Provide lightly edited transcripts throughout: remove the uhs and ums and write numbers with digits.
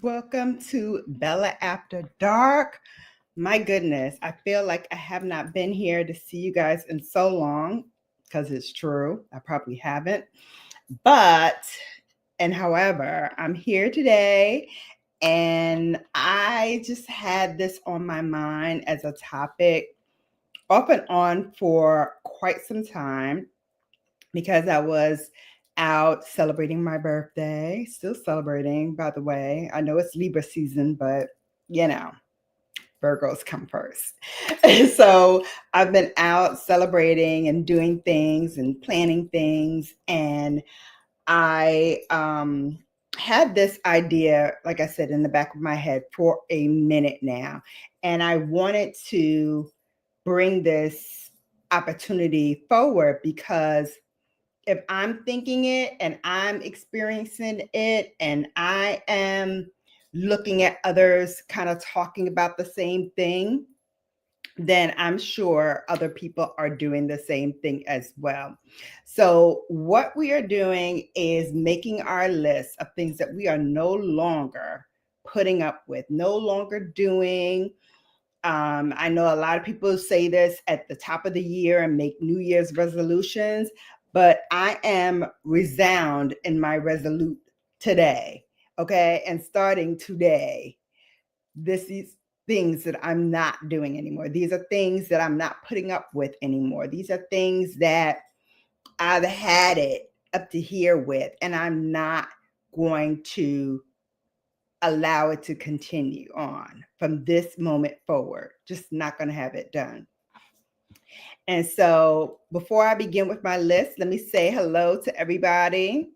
Welcome to Bella After Dark. My goodness, I feel like I have not been here to see you guys in so long because it's true. I probably haven't. However, I'm here today and I just had this on my mind as a topic off and on for quite some time because I was out celebrating my birthday, still celebrating, by the way. I know it's Libra season, but you know, Virgos come first. So I've been out celebrating and doing things and planning things. And I had this idea, like I said, in the back of my head for a minute now. And I wanted to bring this opportunity forward because if I'm thinking it and I'm experiencing it and I am looking at others kind of talking about the same thing, then I'm sure other people are doing the same thing as well. So what we are doing is making our list of things that we are no longer putting up with, no longer doing. I know a lot of people say this at the top of the year and make New Year's resolutions, but I am resound in my resolute today. Okay. And starting today, this is things that I'm not doing anymore. These are things that I'm not putting up with anymore. These are things that I've had it up to here with, and I'm not going to allow it to continue on from this moment forward. Just not going to have it done. And so before I begin with my list, let me say hello to everybody.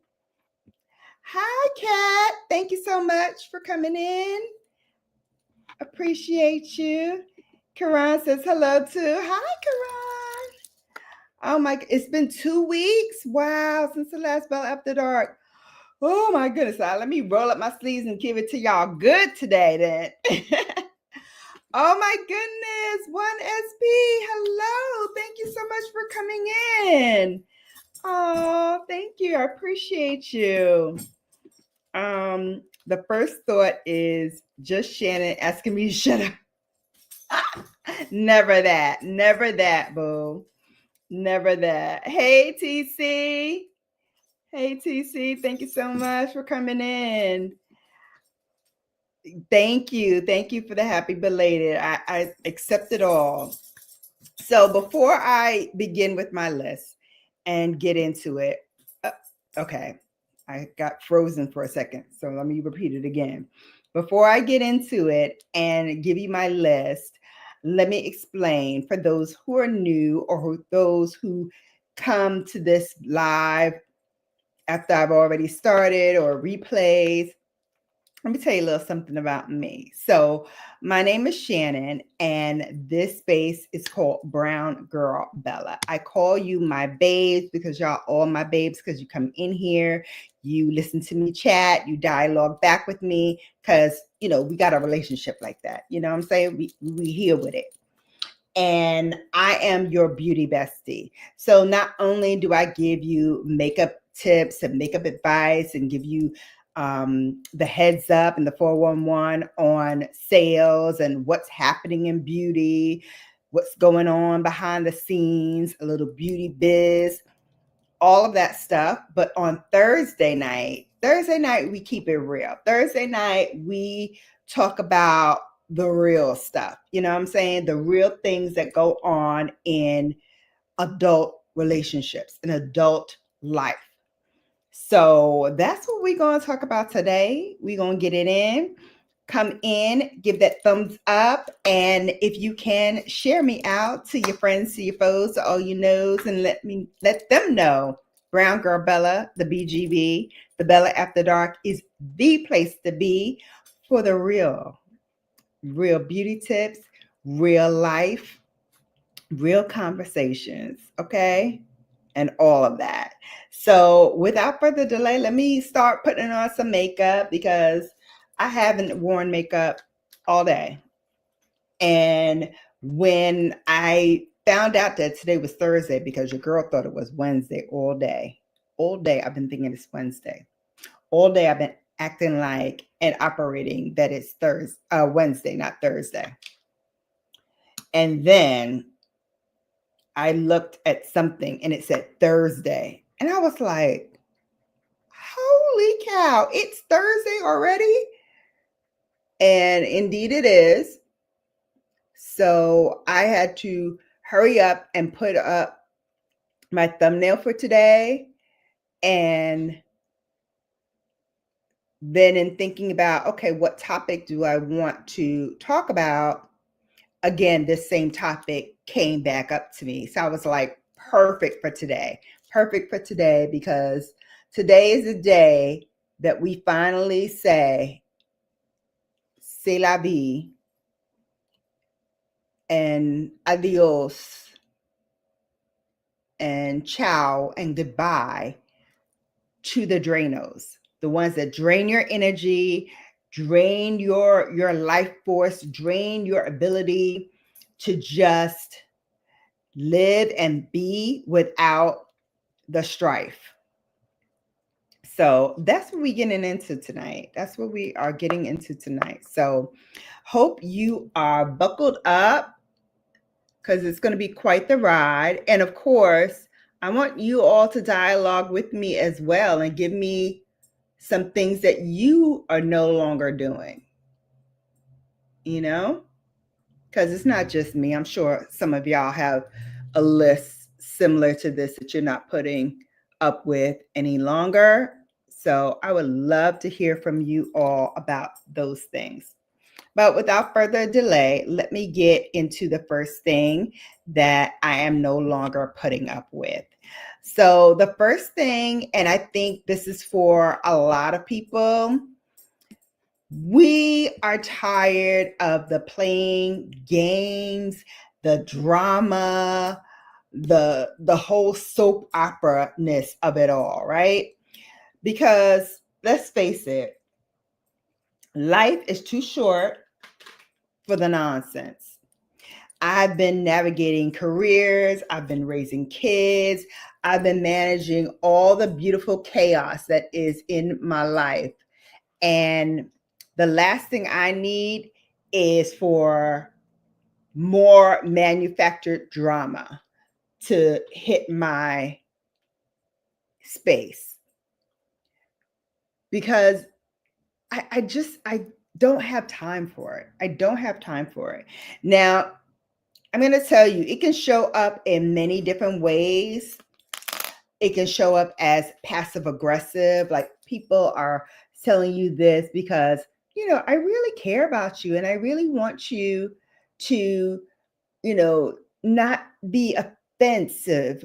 Hi, Kat. Thank you so much for coming in. Appreciate you. Karan says hello too. Hi, Karan. Oh my, it's been 2 weeks. Wow, since the last Bell After Dark. Oh my goodness. Let me roll up my sleeves and give it to y'all good today then. Oh my goodness. 1SB. Hello. Thank you so much for coming in. Oh, thank you. I appreciate you. The first thought is just Shannon asking me to shut up. Never that. Never that, boo. Never that. Hey, TC. Hey, TC. Thank you so much for coming in. Thank you. Thank you for the happy belated. I accept it all. So before I begin with my list and get into it, okay, I got frozen for a second. So let me repeat it again. Before I get into it and give you my list, let me explain for those who are new or those who come to this live after I've already started or replays. Let me tell you a little something about me. So my name is Shannon, and this space is called Brown Girl Bella. I call you my babes because y'all all my babes, because you come in here, you listen to me chat, you dialogue back with me, because, you know, we got a relationship like that. You know what I'm saying? We here with it. And I am your beauty bestie. So not only do I give you makeup tips and makeup advice and give you the heads up and the 411 on sales and what's happening in beauty, what's going on behind the scenes, a little beauty biz, all of that stuff. But on Thursday night, we keep it real. Thursday night, we talk about the real stuff. You know what I'm saying? The real things that go on in adult relationships, in adult life. So that's what we're going to talk about today. We're going to get it in. Come in, give that thumbs up. And if you can, share me out to your friends, to your foes, to all you knows, and let them know Brown Girl Bella, the BGB, the Bella After Dark is the place to be for the real beauty tips, real life, real conversations. Okay. And all of that. So without further delay, let me start putting on some makeup because I haven't worn makeup all day. And when I found out that today was Thursday, because your girl thought it was Wednesday all day I've been thinking it's Wednesday. All day I've been acting like and operating that it's Wednesday, not Thursday. And then I looked at something and it said Thursday. And I was like, holy cow, it's Thursday already? And indeed it is. So I had to hurry up and put up my thumbnail for today. And then in thinking about, okay, what topic do I want to talk about? Again, this same topic came back up to me. So I was like, perfect for today. Perfect for today, because today is the day that we finally say, c'est la vie, and adios, and ciao, and goodbye to the drainos, the ones that drain your energy, drain your life force, drain your ability to just live and be without the strife. So that's what we're getting into tonight. That's what we are getting into tonight. So hope you are buckled up, because it's going to be quite the ride. And of course, I want you all to dialogue with me as well and give me some things that you are no longer doing, you know, because it's not just me. I'm sure some of y'all have a list similar to this that you're not putting up with any longer. So I would love to hear from you all about those things. But without further delay, let me get into the first thing that I am no longer putting up with. So the first thing, and I think this is for a lot of people, we are tired of the playing games, the drama, the whole soap opera-ness of it all, right? Because let's face it, life is too short for the nonsense. I've been navigating careers, I've been raising kids, I've been managing all the beautiful chaos that is in my life. And the last thing I need is for more manufactured drama to hit my space, because I don't have time for it. I don't have time for it. Now, I'm going to tell you, it can show up in many different ways. It can show up as passive aggressive, like people are telling you this because, you know, I really care about you and I really want you to, you know, not be offensive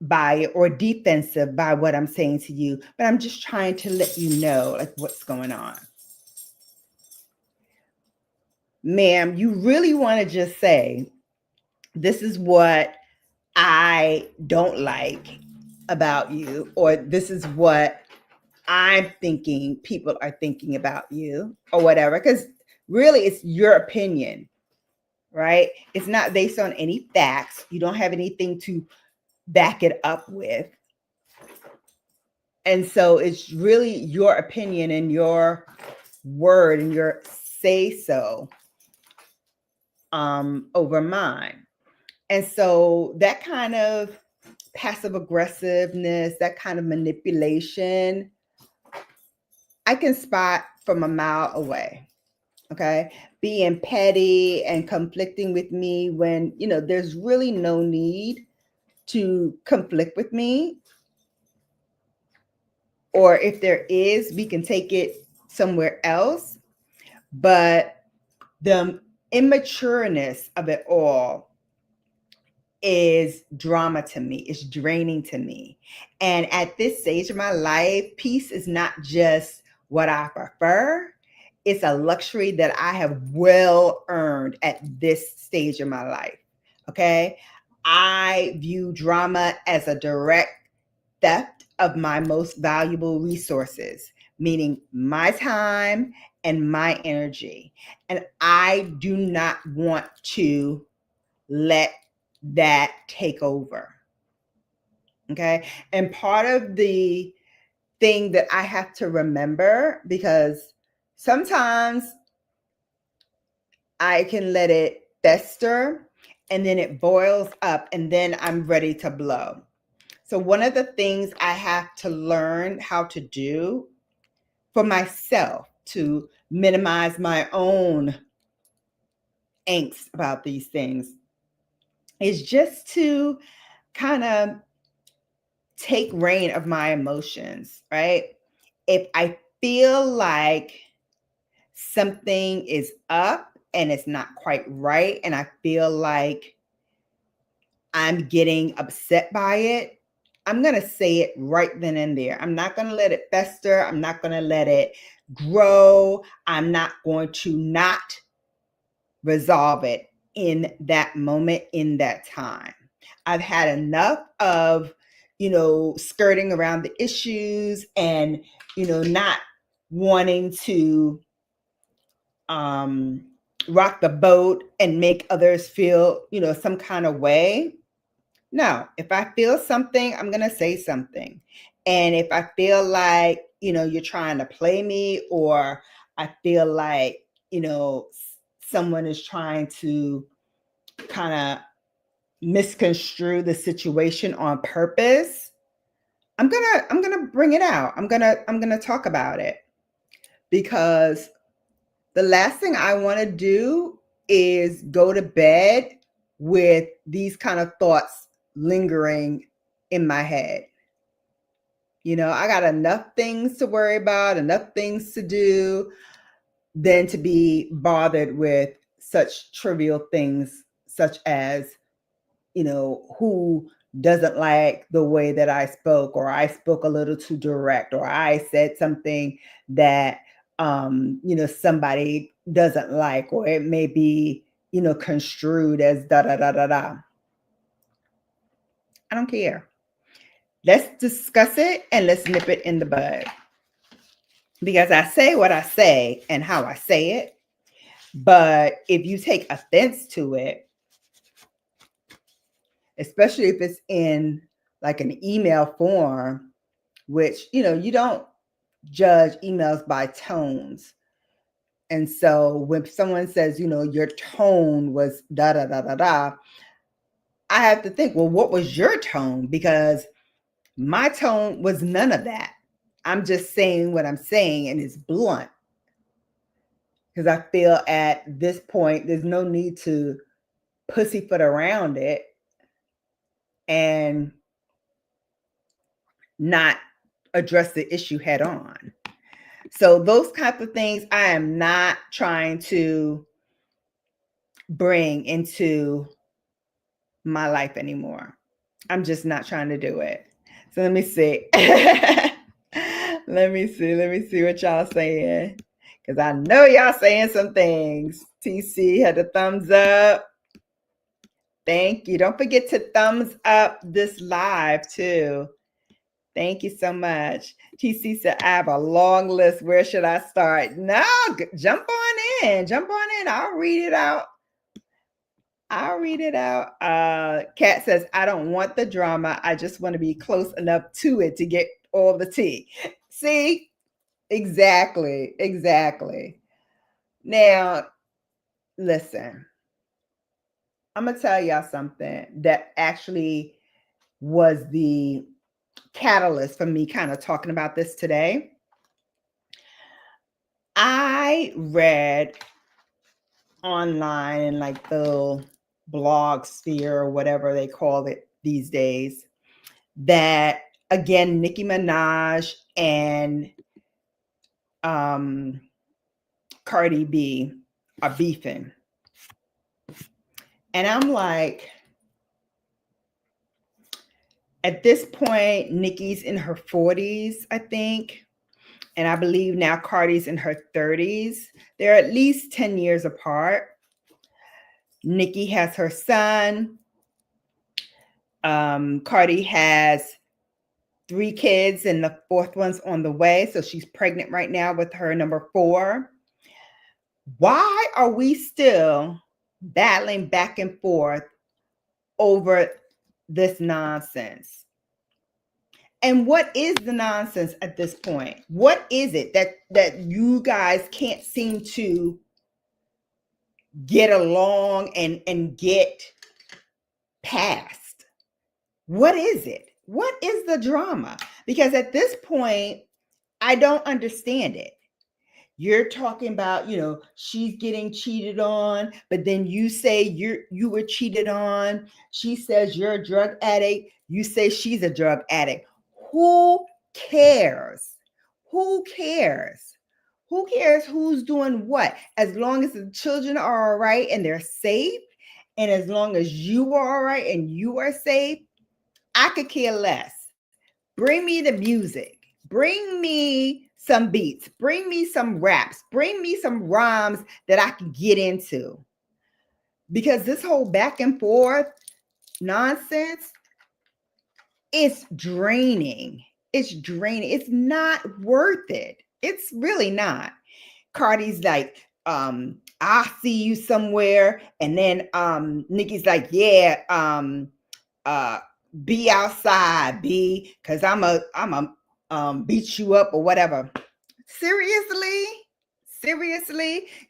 by it or defensive by what I'm saying to you, but I'm just trying to let you know like what's going on. Ma'am, you really want to just say, this is what I don't like about you, or this is what I'm thinking people are thinking about you, or whatever, because really it's your opinion, right? It's not based on any facts. You don't have anything to back it up with. And so it's really your opinion and your word and your say so over mine. And so that kind of passive aggressiveness, that kind of manipulation, I can spot from a mile away. Okay. Being petty and conflicting with me when, you know, there's really no need to conflict with me. Or if there is, we can take it somewhere else. But the immatureness of it all is drama to me. It's draining to me. And at this stage of my life, peace is not just what I prefer. It's a luxury that I have well earned at this stage of my life. Okay. I view drama as a direct theft of my most valuable resources, meaning my time and my energy. And I do not want to let that take over. Okay. And part of the thing that I have to remember, because sometimes I can let it fester and then it boils up and then I'm ready to blow. So one of the things I have to learn how to do for myself to minimize my own angst about these things is just to kind of take reign of my emotions, right? If I feel like something is up and it's not quite right, and I feel like I'm getting upset by it, I'm going to say it right then and there. I'm not going to let it fester. I'm not going to let it grow. I'm not going to not resolve it in that moment, in that time. I've had enough of, skirting around the issues and, not wanting to rock the boat and make others feel, some kind of way. No, if I feel something, I'm going to say something. And if I feel like, you're trying to play me, or I feel like, someone is trying to kind of misconstrue the situation on purpose, I'm going to bring it out. I'm going to talk about it, because the last thing I want to do is go to bed with these kind of thoughts lingering in my head. I got enough things to worry about, enough things to do, than to be bothered with such trivial things, such as, who doesn't like the way that I spoke, or I spoke a little too direct, or I said something that, somebody doesn't like, or it may be, construed as da da da da da. I don't care. Let's discuss it and let's nip it in the bud. Because I say what I say and how I say it. But if you take offense to it, especially if it's in like an email form, which, you don't judge emails by tones. And so when someone says, your tone was da da da da da, I have to think, well, what was your tone? Because my tone was none of that. I'm just saying what I'm saying, and it's blunt. Because I feel at this point, there's no need to pussyfoot around it and not address the issue head on. So those type of things I am not trying to bring into my life anymore. I'm just not trying to do it. So let me see. Let me see what y'all saying. Because I know y'all saying some things. TC had a thumbs up. Thank you. Don't forget to thumbs up this live too. Thank you so much. TC said, I have a long list. Where should I start? No, jump on in. Jump on in. I'll read it out. Kat says, I don't want the drama. I just want to be close enough to it to get all the tea. See? Exactly. Now, listen. I'm going to tell y'all something that actually was the catalyst for me kind of talking about this today. I read online in like the blog sphere or whatever they call it these days, that again, Nicki Minaj and Cardi B are beefing. And I'm like, at this point, Nicki's in her 40s, I think. And I believe now Cardi's in her 30s. They're at least 10 years apart. Nicki has her son. Cardi has 3 kids and the 4th one's on the way. So she's pregnant right now with her number 4. Why are we still battling back and forth over this nonsense? And what is the nonsense at this point? What is it that you guys can't seem to get along and get past? What is it? What is the drama? Because at this point, I don't understand it. You're talking about, she's getting cheated on, but then you say you were cheated on. She says you're a drug addict. You say she's a drug addict. Who cares? Who cares? Who cares who's doing what? As long as the children are all right and they're safe, and as long as you are all right and you are safe, I could care less. Bring me the music. Bring me some beats. Bring me some raps. Bring me some rhymes that I can get into. Because this whole back and forth nonsense, it's draining. It's draining. It's not worth it. It's really not. Cardi's like, I'll see you somewhere. And then Nikki's like, yeah, be outside, B, because I'm a beat you up or whatever. Seriously?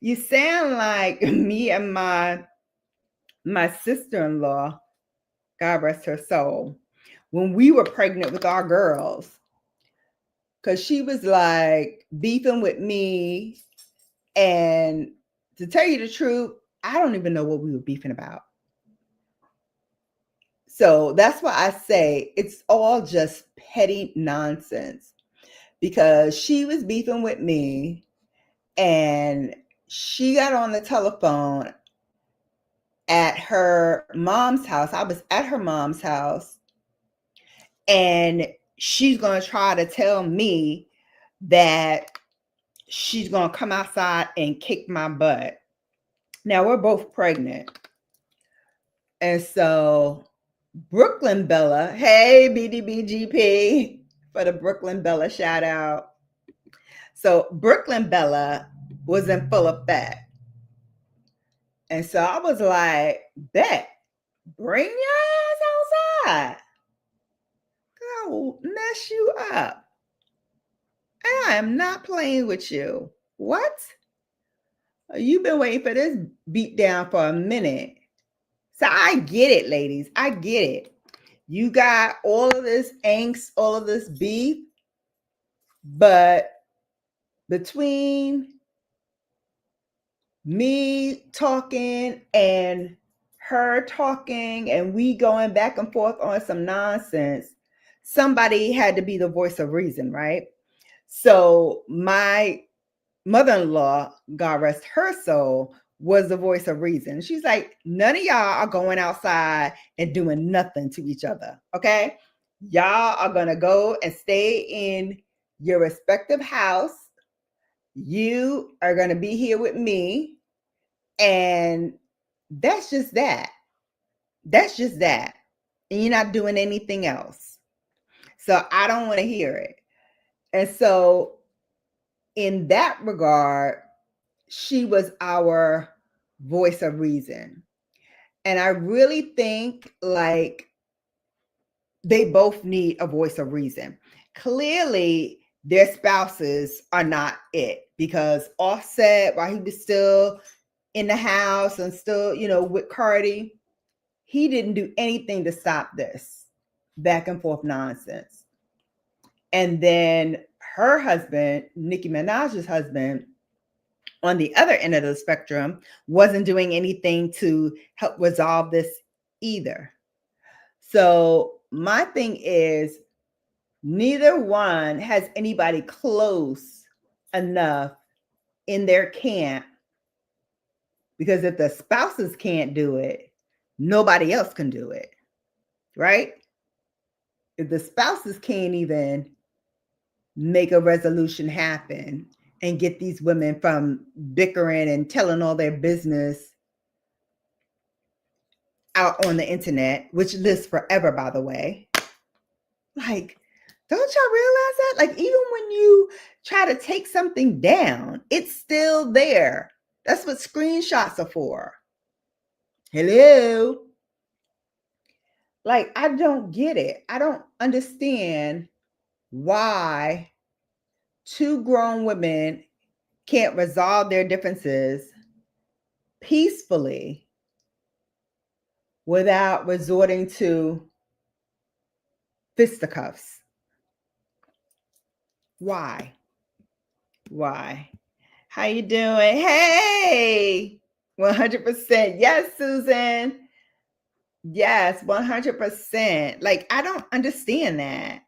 You sound like me and my sister-in-law, God rest her soul, when we were pregnant with our girls, because she was like beefing with me. And to tell you the truth, I don't even know what we were beefing about. So that's why I say it's all just petty nonsense, because she was beefing with me and she got on the telephone at her mom's house. I was at her mom's house, and she's going to try to tell me that she's going to come outside and kick my butt. Now we're both pregnant. And so Brooklyn Bella, hey, BDBGP, for the Brooklyn Bella shout out. So Brooklyn Bella was in full effect. And so I was like, bet, bring your ass outside. I will mess you up. And I am not playing with you. What? You've been waiting for this beat down for a minute. So I get it, ladies. I get it. You got all of this angst, all of this beef, but between me talking and her talking and we going back and forth on some nonsense, somebody had to be the voice of reason, right? So my mother-in-law, God rest her soul, was the voice of reason. She's like, none of y'all are going outside and doing nothing to each other, okay? Y'all are going to go and stay in your respective house. You are going to be here with me. And that's just that. That's just that. And you're not doing anything else. So I don't want to hear it. And so in that regard, she was our voice of reason. And I really think like they both need a voice of reason. Clearly, their spouses are not it, because Offset, while he was still in the house and still, with Cardi, he didn't do anything to stop this back and forth nonsense. And then her husband, Nicki Minaj's husband, on the other end of the spectrum, wasn't doing anything to help resolve this either. So my thing is, neither one has anybody close enough in their camp, because if the spouses can't do it, nobody else can do it, right? If the spouses can't even make a resolution happen and get these women from bickering and telling all their business out on the internet, which lives forever, by the way. Like, don't y'all realize that? Like, even when you try to take something down, it's still there. That's what screenshots are for. Hello? Like, I don't get it. I don't understand why two grown women can't resolve their differences peacefully without resorting to fisticuffs. Why? Why? How you doing? Hey, 100%. Yes, Susan. Yes, 100%. Like, I don't understand that.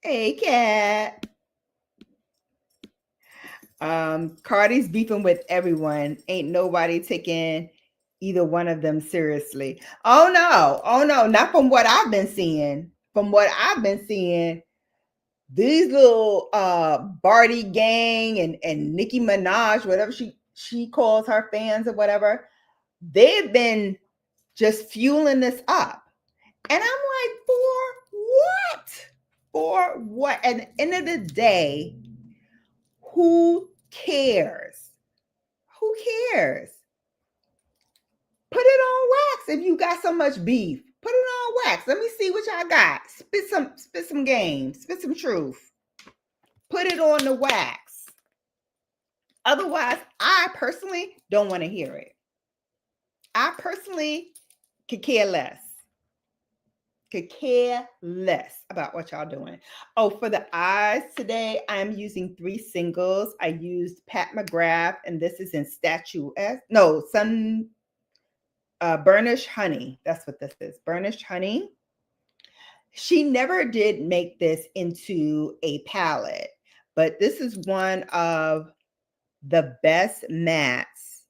Hey, Cat. Cardi's beefing with everyone. Ain't nobody taking either one of them seriously. Oh no, not from what I've been seeing. From what I've been seeing, these little Barty gang and Nicki Minaj, whatever she calls her fans or whatever, they've been just fueling this up. And I'm like, for what? For what? At the end of the day, who cares? Who cares? Put it on wax if you got so much beef. Put it on wax. Let me see what y'all got. Spit some game. Spit some truth. Put it on the wax. Otherwise, I personally don't want to hear it. I personally could care less. Could care less about what y'all doing. Oh, for the eyes today, I'm using 3 singles. I used Pat McGrath, and this is in Sun Burnished Honey. That's what this is. Burnished Honey. She never did make this into a palette, but this is one of the best mattes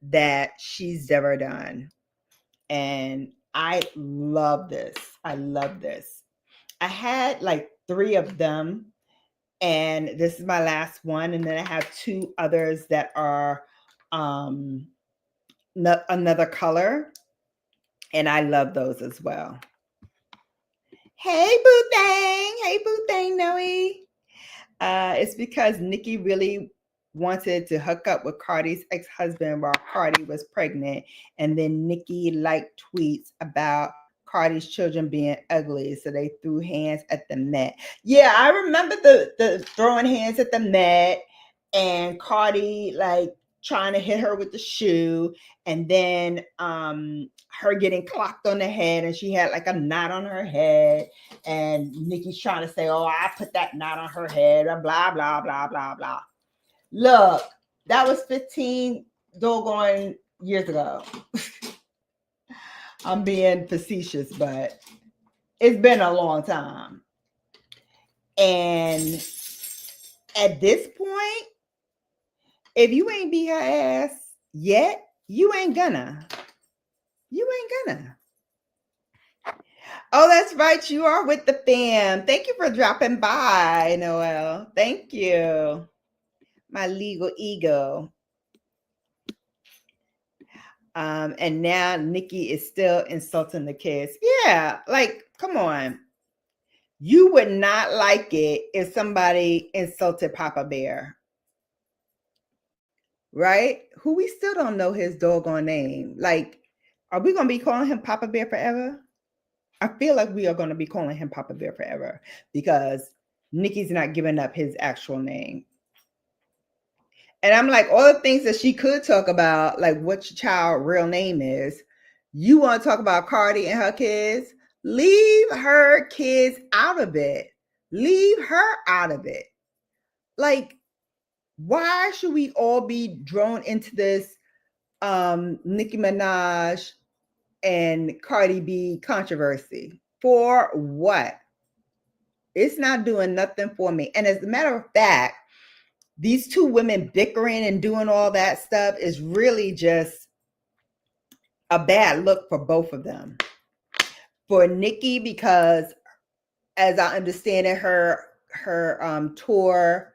that she's ever done. And I love this. I love this. I had like 3 of them, and this is my last one. And then I have 2 others that are another color, and I love those as well. Hey, Boo Thang. Hey, Boo Thang, Noe. It's because Nicki really wanted to hook up with Cardi's ex-husband while Cardi was pregnant. And then Nicki liked tweets about Cardi's children being ugly. So they threw hands at the Met. Yeah, I remember the throwing hands at the Met and Cardi like trying to hit her with the shoe. And then her getting clocked on the head, and she had like a knot on her head. And Nicki's trying to say, oh, I put that knot on her head, blah, blah, blah, blah, blah. Look, that was 15 doggone years ago. I'm being facetious, but it's been a long time. And at this point, if you ain't beat her ass yet, you ain't gonna. You ain't gonna. Oh, that's right. You are with the fam. Thank you for dropping by, Noelle. Thank you. My legal ego. And now Nicki is still insulting the kids. Yeah, like, come on. You would not like it if somebody insulted Papa Bear. Right? Who we still don't know his doggone name. Like, are we going to be calling him Papa Bear forever? I feel like we are going to be calling him Papa Bear forever because Nicki's not giving up his actual name. And I'm like, all the things that she could talk about, like what your child real name is. You want to talk about Cardi and her kids? Leave her kids out of it. Leave her out of it. Like, why should we all be drawn into this Nicki Minaj and Cardi B controversy? For what? It's not doing nothing for me. And as a matter of fact, these 2 women bickering and doing all that stuff is really just a bad look for both of them. For Nicki, because as I understand it, her tour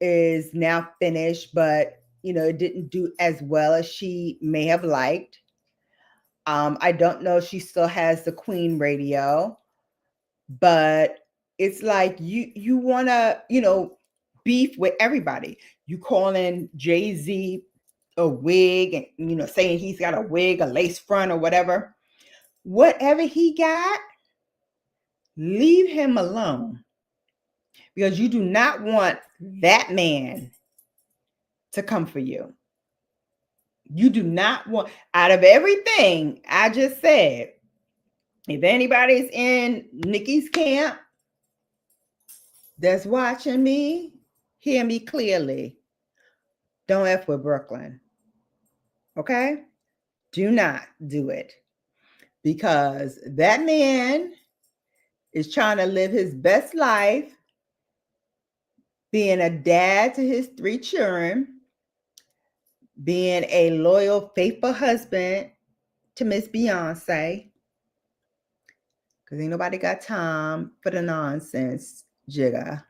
is now finished, but it didn't do as well as she may have liked. I don't know if she still has the Queen radio, but it's like you want to, beef with everybody. You calling Jay-Z a wig and, saying he's got a wig, a lace front or whatever. Whatever he got, Leave him alone, because you do not want that man to come for you. You do not want, out of everything I just said, if anybody's in Nikki's camp that's watching me, hear me clearly. Don't F with Brooklyn. Okay? Do not do it, because that man is trying to live his best life, being a dad to his 3 children, being a loyal, faithful husband to Miss Beyonce, because ain't nobody got time for the nonsense, Jigga.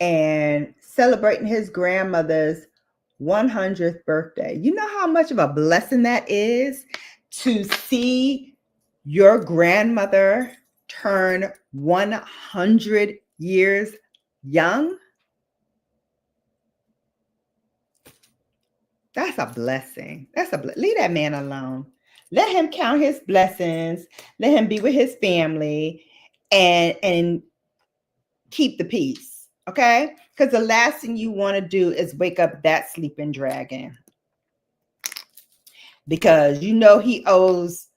And celebrating his grandmother's 100th birthday. You know how much of a blessing that is to see your grandmother turn 100 years young? That's a blessing. Leave that man alone. Let him count his blessings. Let him be with his family and keep the peace. Okay? Because the last thing you want to do is wake up that sleeping dragon. Because you know he owes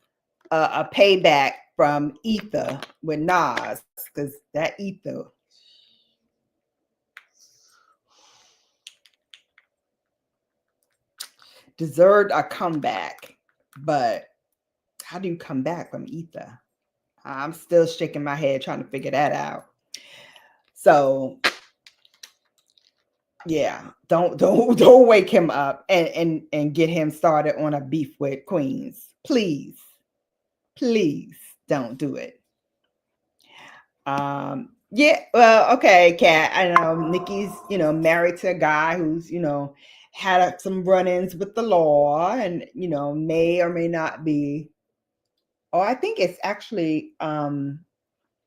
a payback from Ether with Nas. Because that Ether deserved a comeback. But how do you come back from Ether? I'm still shaking my head trying to figure that out. So yeah, don't wake him up and get him started on a beef with Queens. Please don't do it. Yeah, well, okay, Kat. I know Nikki's, married to a guy who's, had some run-ins with the law, and may or may not be. Oh, I think it's actually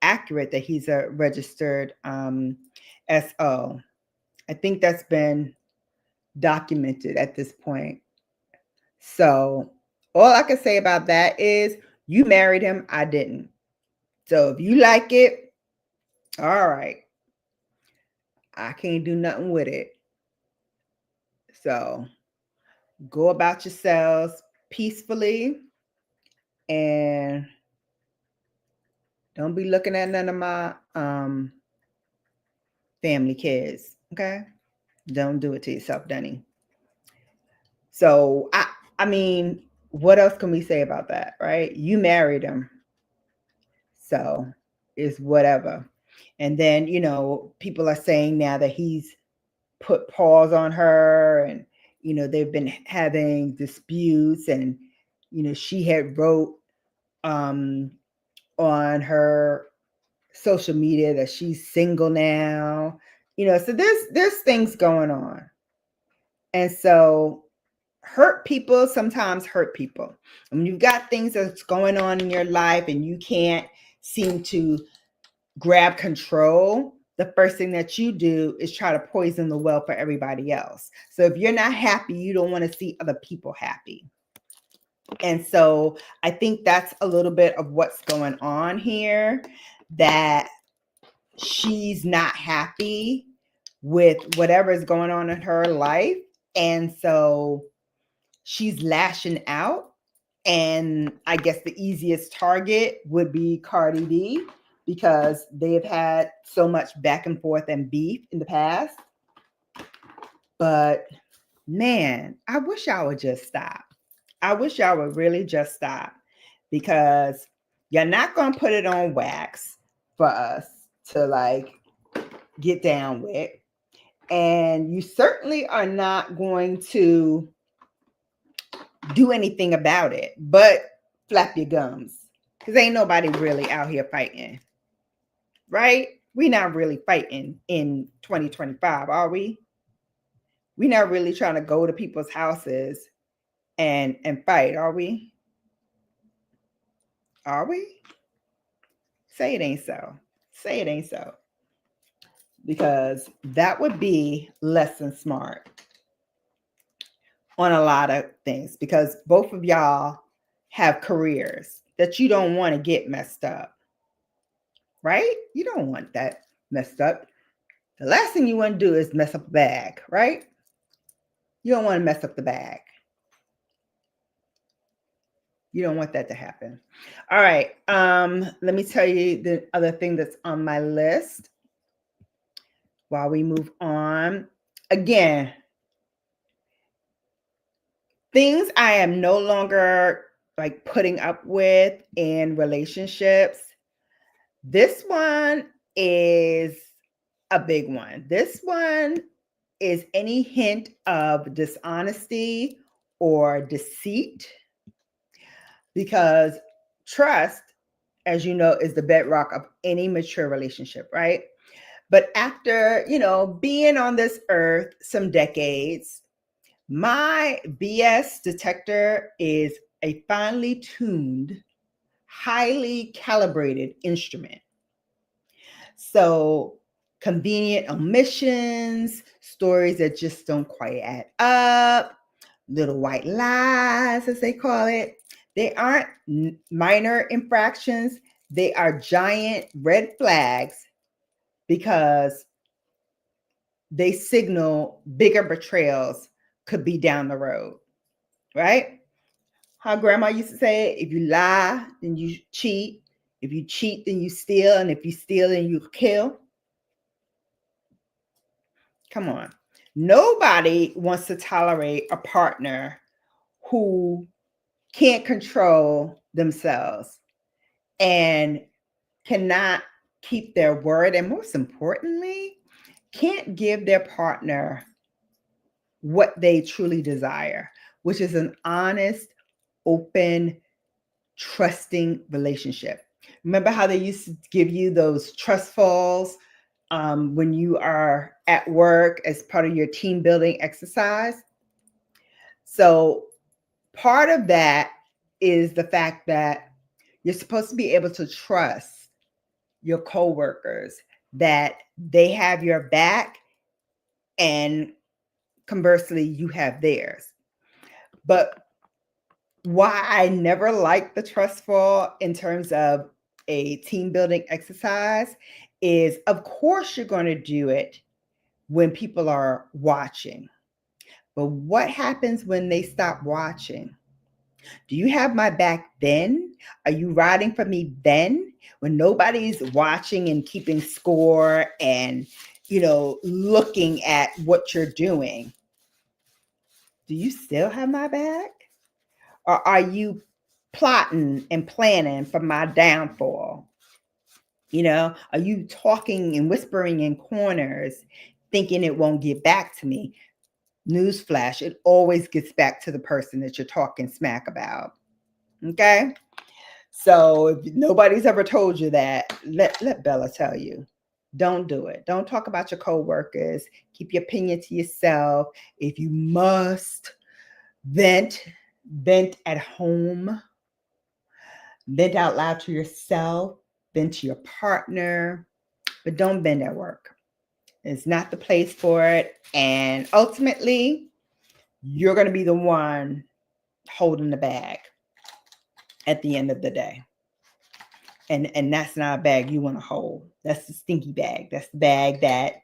accurate that he's a registered SO. I think that's been documented at this point. So all I can say about that is you married him, I didn't. So if you like it, all right. I can't do nothing with it. So go about yourselves peacefully, and don't be looking at none of my family kids. Okay? Don't do it to yourself, Denny. So I mean, what else can we say about that, right? You married him. So it's whatever. And then, people are saying now that he's put pause on her, and, they've been having disputes, and, she had wrote on her social media that she's single now, so there's things going on. And so sometimes hurt people. When you've got things that's going on in your life and you can't seem to grab control, the first thing that you do is try to poison the well for everybody else. So if you're not happy, you don't want to see other people happy. And so I think that's a little bit of what's going on here, that she's not happy with whatever is going on in her life. And so she's lashing out. And I guess the easiest target would be Cardi B, because they've had so much back and forth and beef in the past. But man, I wish I would just stop. I wish y'all would really just stop, because you're not going to put it on wax for us to get down with. And you certainly are not going to do anything about it but flap your gums, because ain't nobody really out here fighting, right? We're not really fighting in 2025, are we? We're not really trying to go to people's houses and fight, are we? Are we? Say it ain't so. Say it ain't so. Because that would be less than smart on a lot of things, because both of y'all have careers that you don't want to get messed up. right? You don't want that messed up. The last thing you want to do is mess up a bag, right? You don't want to mess up the bag. You don't want that to happen. All right. Let me tell you the other thing that's on my list while we move on. Again, things I am no longer like putting up with in relationships. This one is a big one. This one is any hint of dishonesty or deceit, because trust, as you know, is the bedrock of any mature relationship, right? But after, being on this earth some decades, my BS detector is a finely tuned, highly calibrated instrument. So convenient omissions, stories that just don't quite add up, little white lies, as they call it. They aren't minor infractions. They are giant red flags because they signal bigger betrayals could be down the road, right? How grandma used to say, if you lie, then you cheat. If you cheat, then you steal. And if you steal, then you kill. Come on. Nobody wants to tolerate a partner who can't control themselves and cannot keep their word. And most importantly, can't give their partner what they truly desire, which is an honest, open, trusting relationship. Remember how they used to give you those trust falls when you are at work as part of your team building exercise? So part of that is the fact that you're supposed to be able to trust your coworkers that they have your back, and conversely, you have theirs. But why I never liked the trust fall in terms of a team building exercise is, of course, you're going to do it when people are watching. But what happens when they stop watching? Do you have my back then? Are you riding for me then? When nobody's watching and keeping score and, looking at what you're doing? Do you still have my back? Or are you plotting and planning for my downfall? Are you talking and whispering in corners, thinking it won't get back to me? Newsflash, it always gets back to the person that you're talking smack about. Okay? So if nobody's ever told you that, let Bella tell you. Don't do it. Don't talk about your coworkers. Keep your opinion to yourself. If you must vent at home. Vent out loud to yourself. Vent to your partner. But don't vent at work. It's not the place for it. And ultimately, you're going to be the one holding the bag at the end of the day. And that's not a bag you want to hold. That's the stinky bag. That's the bag that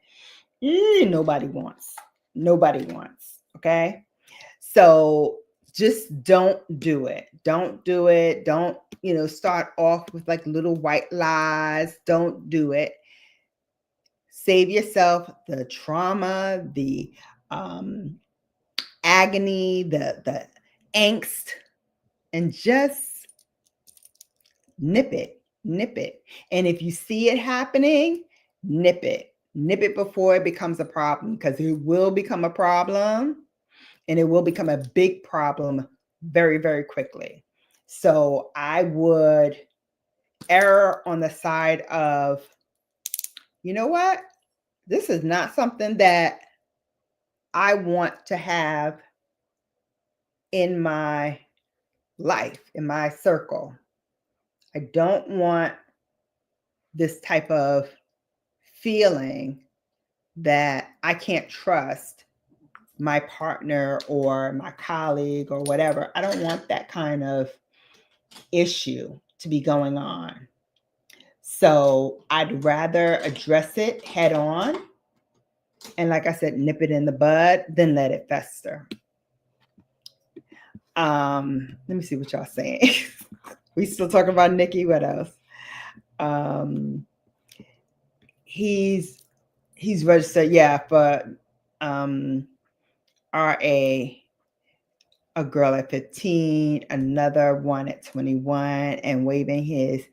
nobody wants. Nobody wants. Okay? So just don't do it. Don't do it. Don't, start off with like little white lies. Don't do it. Save yourself the trauma, the agony, the angst, and just nip it. And if you see it happening, nip it before it becomes a problem, because it will become a problem, and it will become a big problem very, very quickly. So I would err on the side of, you know what? This is not something that I want to have in my life, in my circle. I don't want this type of feeling that I can't trust my partner or my colleague or whatever. I don't want that kind of issue to be going on. So I'd rather address it head on. And like I said, nip it in the bud, than let it fester. Let me see what y'all saying. We still talking about Nikki. What else? He's registered, yeah, for RA, a girl at 15, another one at 21, and waving his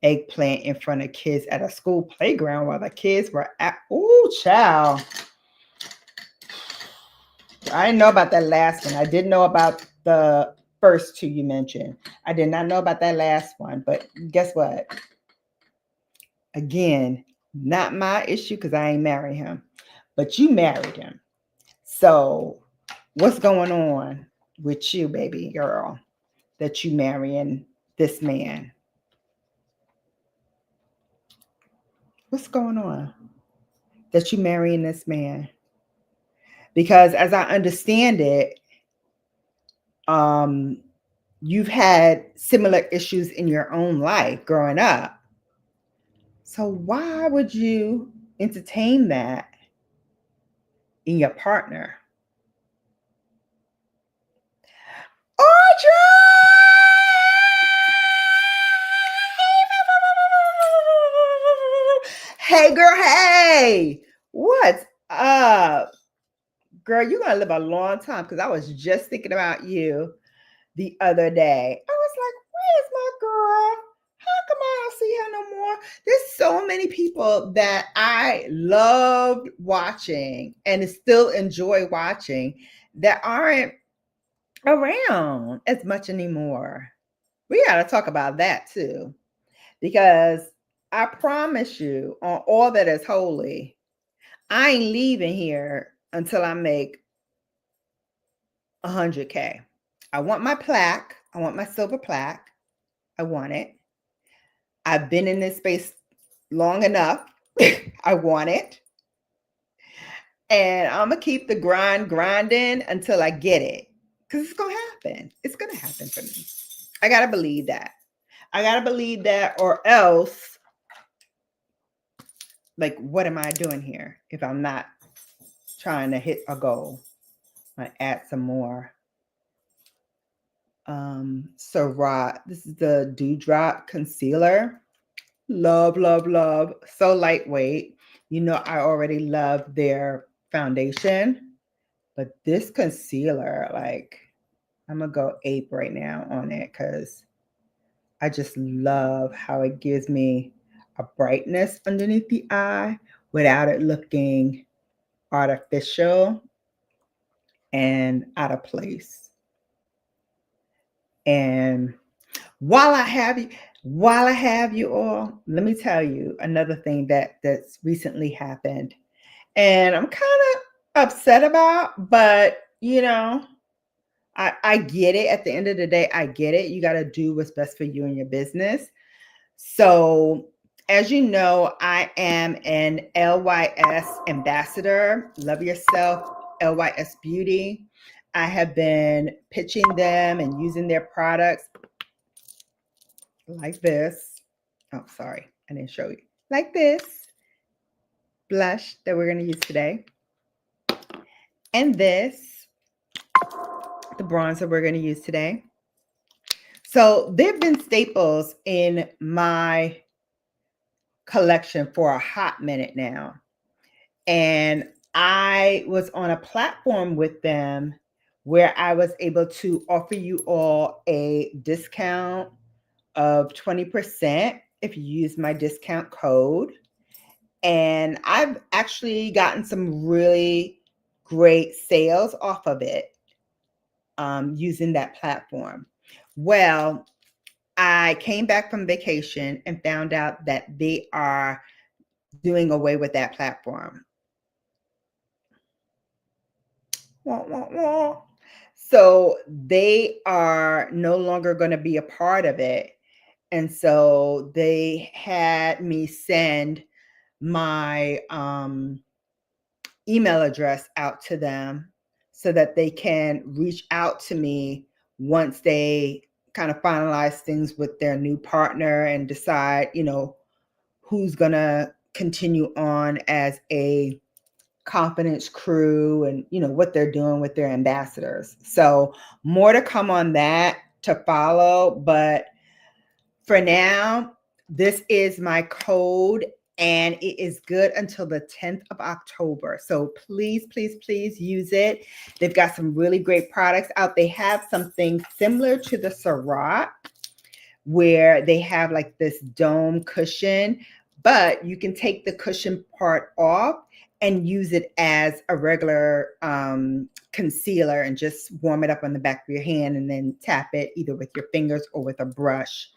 eggplant in front of kids at a school playground while the kids were at, ooh, child. I didn't know about that last one. I didn't know about the first two you mentioned. I did not know about that last one, but guess what? Again, not my issue because I ain't married him, but you married him. So what's going on with you, baby girl, that you marrying this man? What's going on that you marrying this man? Because as I understand it, you've had similar issues in your own life growing up. So why would you entertain that in your partner? Audrey! Hey, girl, hey! What's up? Girl, you're going to live a long time because I was just thinking about you the other day. I was like, where's my girl? How come I don't see her no more? There's so many people that I loved watching and still enjoy watching that aren't around as much anymore. We got to talk about that too, because I promise you on all that is holy, I ain't leaving here until I make 100K. I want my plaque. I want my silver plaque. I want it. I've been in this space long enough. I want it. And I'm going to keep the grinding until I get it. Because it's going to happen. It's going to happen for me. I got to believe that. I got to believe that, or else, like, what am I doing here if I'm not trying to hit a goal? I add some more. Syrah. This is the Dewdrop Concealer. Love, love, love. So lightweight. You know, I already love their foundation, but this concealer, like, I'm gonna go ape right now on it because I just love how it gives me a brightness underneath the eye without it looking artificial and out of place. And while I have you all, let me tell you another thing that's recently happened, and I'm kind of upset about, but you know, I get it. At the end of the day, I get it. You got to do what's best for you and your business. So, as you know, I am an LYS ambassador. Love Yourself, LYS Beauty. I have been pitching them and using their products like this. Oh, sorry, I didn't show you. Like this blush that we're going to use today. And this, the bronzer we're going to use today. So they've been staples in my collection for a hot minute now. And I was on a platform with them where I was able to offer you all a discount of 20% if you use my discount code. And I've actually gotten some really great sales off of it using that platform. Well, I came back from vacation and found out that they are doing away with that platform. Wah, wah, wah. So they are no longer going to be a part of it. And so they had me send my email address out to them so that they can reach out to me once they kind of finalize things with their new partner and decide, you know, who's gonna continue on as a confidence crew, and what they're doing with their ambassadors. So more to come on that to follow, but for now, this is my code, and it is good until the 10th of October. So please, please, please use it. They've got some really great products out. They have something similar to the Surratt, where they have like this dome cushion, but you can take the cushion part off and use it as a regular concealer and just warm it up on the back of your hand and then tap it either with your fingers or with a brush.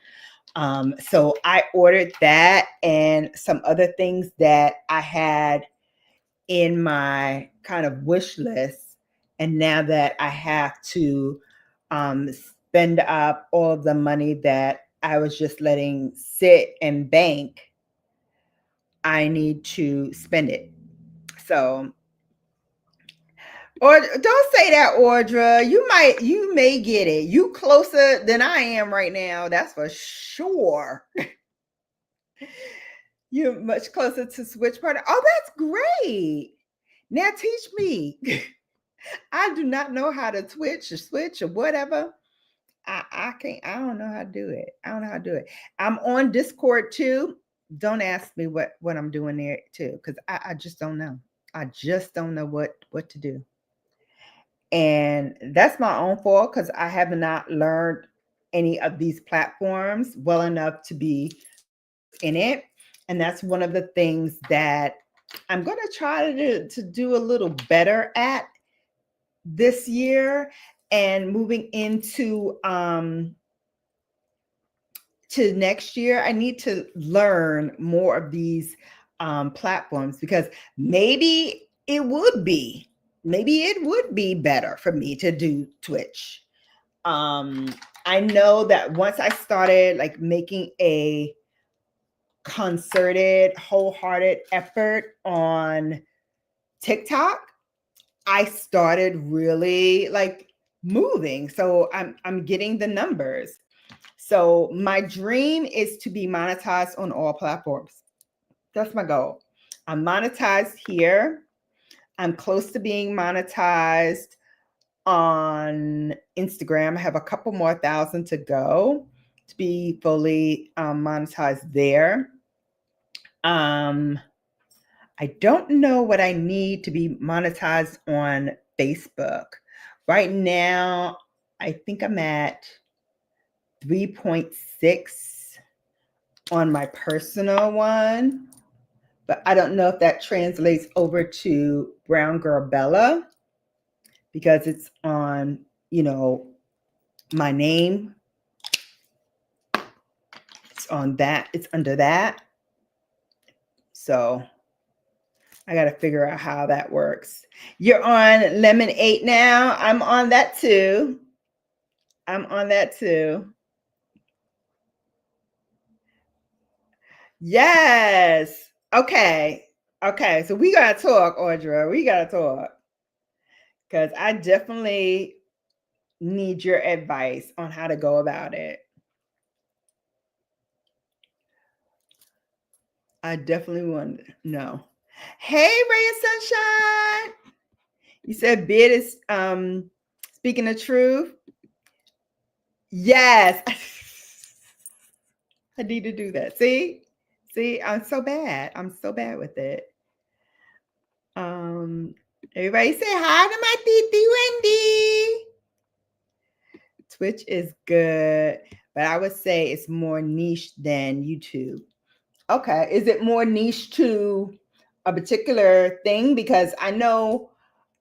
So I ordered that and some other things that I had in my kind of wish list. And now that I have to spend up all of the money that I was just letting sit and bank, I need to spend it. So, or don't say that, Audra. You may get it. You closer than I am right now. That's for sure. You're much closer to switch partner. Oh, that's great. Now teach me. I do not know how to twitch or switch or whatever. I can't. I don't know how to do it. I don't know how to do it. I'm on Discord too. Don't ask me what I'm doing there too, because I just don't know. I just don't know what to do. And that's my own fault because I have not learned any of these platforms well enough to be in it. And that's one of the things that I'm going to try to do a little better at this year, and moving into to next year. I need to learn more of these platforms, because maybe it would be better for me to do Twitch. I know that once I started like making a concerted, wholehearted effort on TikTok, I started really like moving. So I'm getting the numbers. So my dream is to be monetized on all platforms. That's my goal. I'm monetized here. I'm close to being monetized on Instagram. I have a couple more thousand to go to be fully monetized there. I don't know what I need to be monetized on Facebook. Right now, I think I'm at 3.6 on my personal one, but I don't know if that translates over to browngirlbella, because it's on, my name. It's on that. It's under that. So I got to figure out how that works. You're on Lemon 8 now. I'm on that too. Yes. Okay. So we got to talk, Audra. We got to talk. Because I definitely need your advice on how to go about it. I definitely want to know. Hey, Ray of Sunshine. You said Bid is speaking the truth. Yes. I need to do that. See, I'm so bad. I'm so bad with it. Everybody say hi to my Titi Wendy. Twitch is good, but I would say it's more niche than YouTube. Okay. Is it more niche to a particular thing? Because I know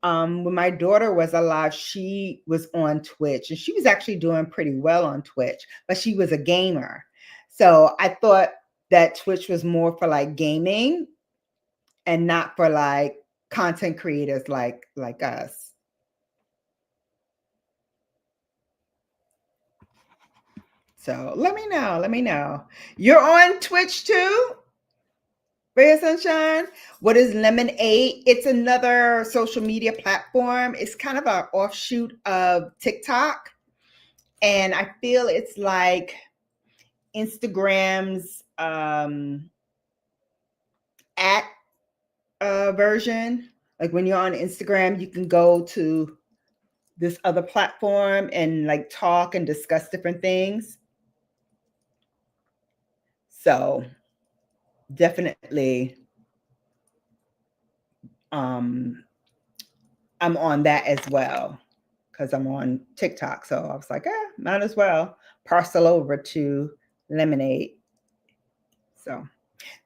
when my daughter was alive, she was on Twitch and she was actually doing pretty well on Twitch, but she was a gamer. So I thought that Twitch was more for like gaming and not for like content creators like us. So let me know. You're on Twitch too? Ray of Sunshine. What is Lemonade? It's another social media platform. It's kind of an offshoot of TikTok. And I feel it's like Instagram's at version. Like when you're on Instagram, you can go to this other platform and like talk and discuss different things. So definitely I'm on that as well because I'm on TikTok. So I was like, might as well parcel over to Lemonade. So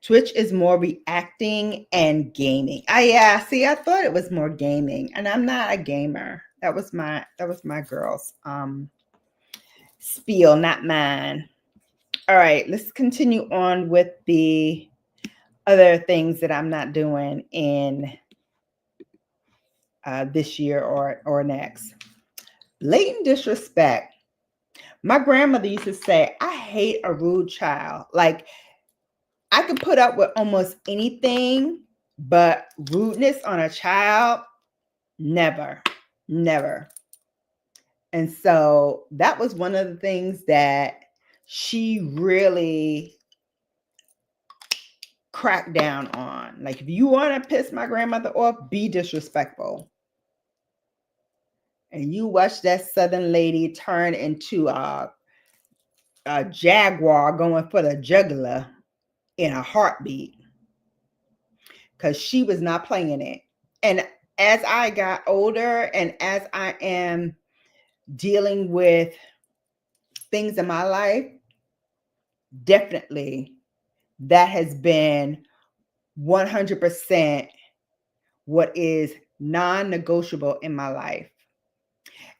Twitch is more reacting and gaming. Yeah, see, I thought it was more gaming, and I'm not a gamer. That was my girl's spiel, not mine. All right, let's continue on with the other things that I'm not doing in this year or next. Blatant disrespect. My grandmother used to say, I hate a rude child. Like, I could put up with almost anything, but rudeness on a child, never, never. And so that was one of the things that she really cracked down on. Like, if you want to piss my grandmother off, be disrespectful. And you watch that Southern lady turn into a jaguar going for the jugular in a heartbeat, because she was not playing it. And as I got older and as I am dealing with things in my life, definitely that has been 100% what is non-negotiable in my life.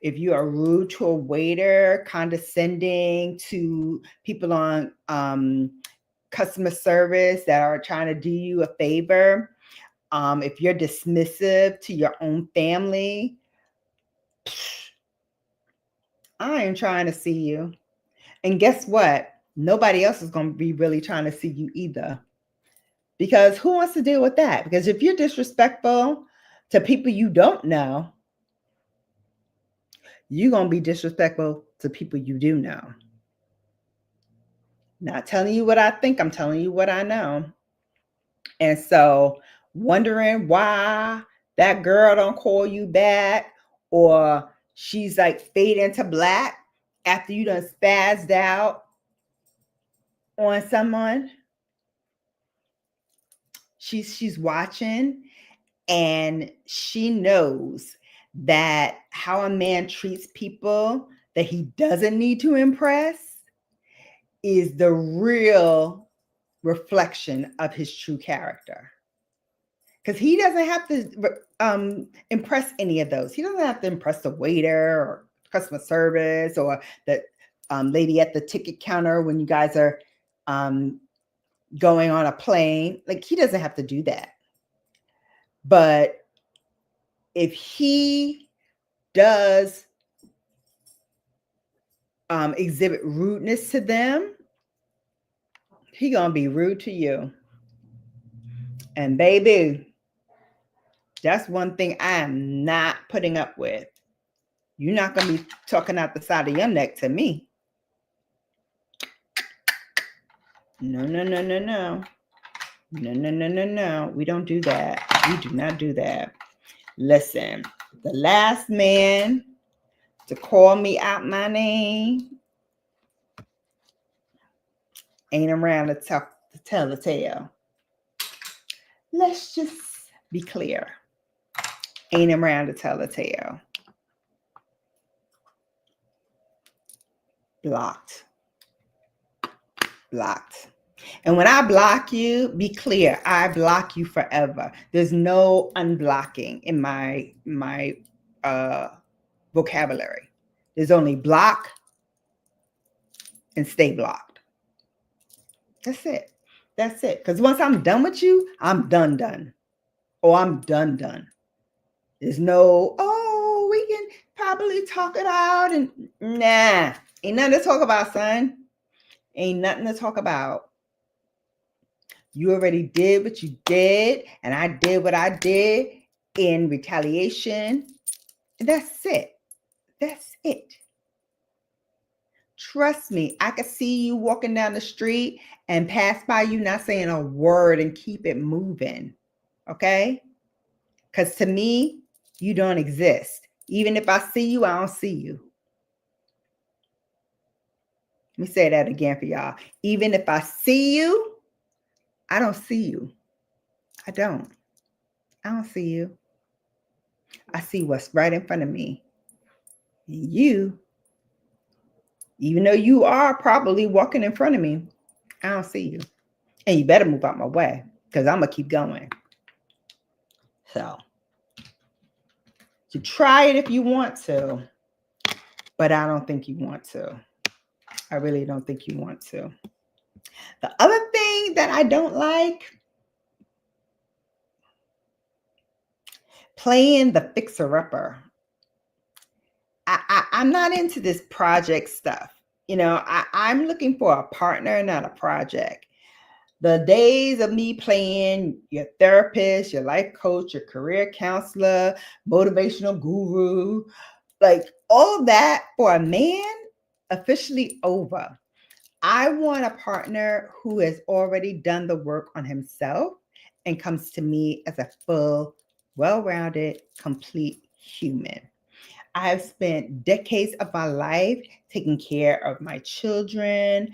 If you are rude to a waiter, condescending to people on customer service that are trying to do you a favor, if you're dismissive to your own family, I ain't trying to see you. And guess what? Nobody else is going to be really trying to see you either. Because who wants to deal with that? Because if you're disrespectful to people you don't know, you're going to be disrespectful to people you do know. Not telling you what I think, I'm telling you what I know. And so wondering why that girl don't call you back, or she's like fade into black after you done spazzed out on someone. She's watching, and she knows that how a man treats people that he doesn't need to impress is the real reflection of his true character. Because he doesn't have to impress any of those. He doesn't have to impress the waiter or customer service or the lady at the ticket counter when you guys are going on a plane. Like, he doesn't have to do that. But if he does exhibit rudeness to them, he gonna be rude to you. And baby, that's one thing I am not putting up with. You're not gonna be talking out the side of your neck to me. No, no, no, no, no. No, no, no, no, no. We don't do that. We do not do that. Listen, the last man to call me out my name ain't around to tell the tale. Let's just be clear. Ain't around to tell the tale. Blocked. Blocked. And when I block you, be clear, I block you forever. There's no unblocking in my vocabulary. There's only block and stay blocked. That's it. That's it. Because once I'm done with you, I'm done. Or I'm done. There's no, oh, we can probably talk it out. And nah, ain't nothing to talk about, son. Ain't nothing to talk about. You already did what you did, and I did what I did in retaliation. And that's it. That's it. Trust me, I could see you walking down the street and pass by you not saying a word and keep it moving. Okay? Because to me, you don't exist. Even if I see you, I don't see you. Let me say that again for y'all. Even if I see you, I don't see you. I don't. I don't see you. I see what's right in front of me. You, even though you are probably walking in front of me, I don't see you. And you better move out my way because I'm going to keep going. So try it if you want to, but I don't think you want to. I really don't think you want to. The other thing that I don't like, playing the fixer-upper. I'm not into this project stuff. You know, I'm looking for a partner, not a project. The days of me playing your therapist, your life coach, your career counselor, motivational guru, like all that for a man, officially over. I want a partner who has already done the work on himself and comes to me as a full, well-rounded, complete human. I have spent decades of my life taking care of my children,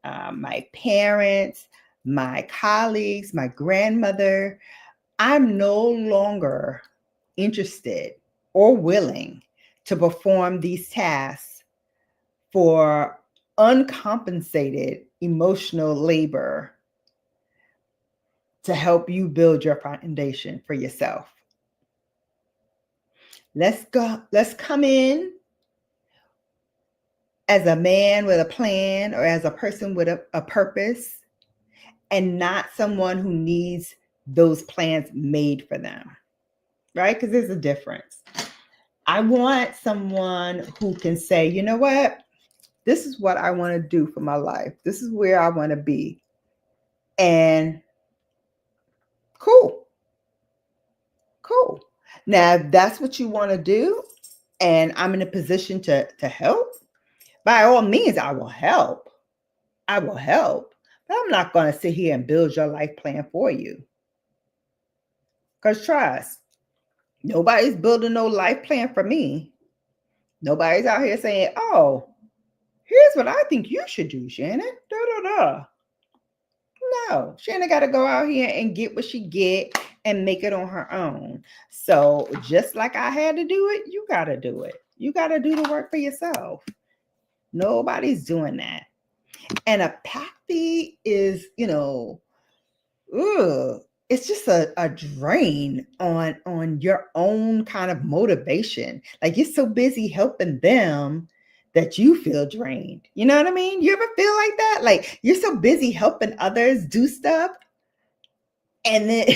my parents, my colleagues, my grandmother. I'm no longer interested or willing to perform these tasks for uncompensated emotional labor to help you build your foundation for yourself. Let's come in as a man with a plan or as a person with a purpose, and not someone who needs those plans made for them, right? Because there's a difference. I want someone who can say, you know what? This is what I want to do for my life. This is where I want to be. And cool. Now, if that's what you want to do, and I'm in a position to help, by all means, I will help. I will help. But I'm not going to sit here and build your life plan for you. Because trust, nobody's building no life plan for me. Nobody's out here saying, oh, here's what I think you should do, Shannon. Da, da, da. No, Shannon got to go out here and get what she get and make it on her own. So just like I had to do it, you got to do it. You got to do the work for yourself. Nobody's doing that. And apathy is, it's just a drain on your own kind of motivation. Like you're so busy helping them that you feel drained. You know what I mean? You ever feel like that? Like you're so busy helping others do stuff, and then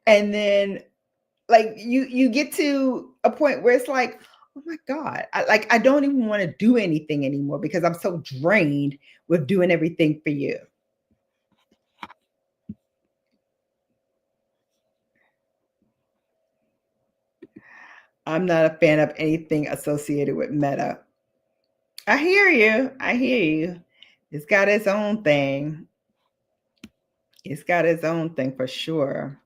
and then like you get to a point where it's like, oh my God, I don't even want to do anything anymore because I'm so drained with doing everything for you. I'm not a fan of anything associated with Meta. I hear you. I hear you. It's got its own thing. It's got its own thing for sure.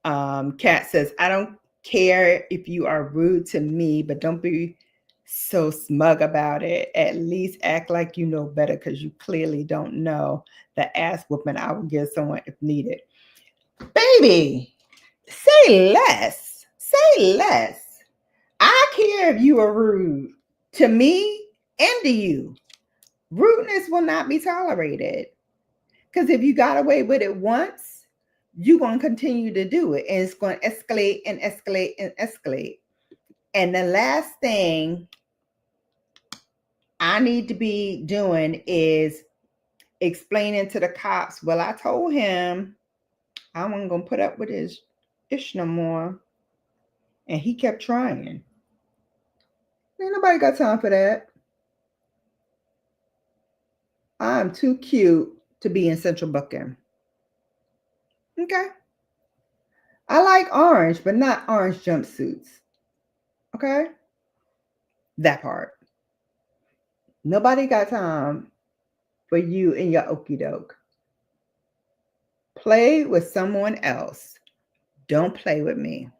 Kat says, I don't care if you are rude to me, but don't be so smug about it. At least act like you know better because you clearly don't know the ass whooping I will give someone if needed. Baby, say less. Say less. I care if you are rude to me and to you. Rudeness will not be tolerated. Because if you got away with it once, you're going to continue to do it. And it's going to escalate and escalate and escalate. And the last thing I need to be doing is explaining to the cops, well, I told him I wasn't going to put up with his ish no more. And he kept trying. Ain't nobody got time for that. I'm too cute to be in Central Booking. Okay. I like orange, but not orange jumpsuits. Okay. That part. Nobody got time for you and your okie doke. Play with someone else. Don't play with me.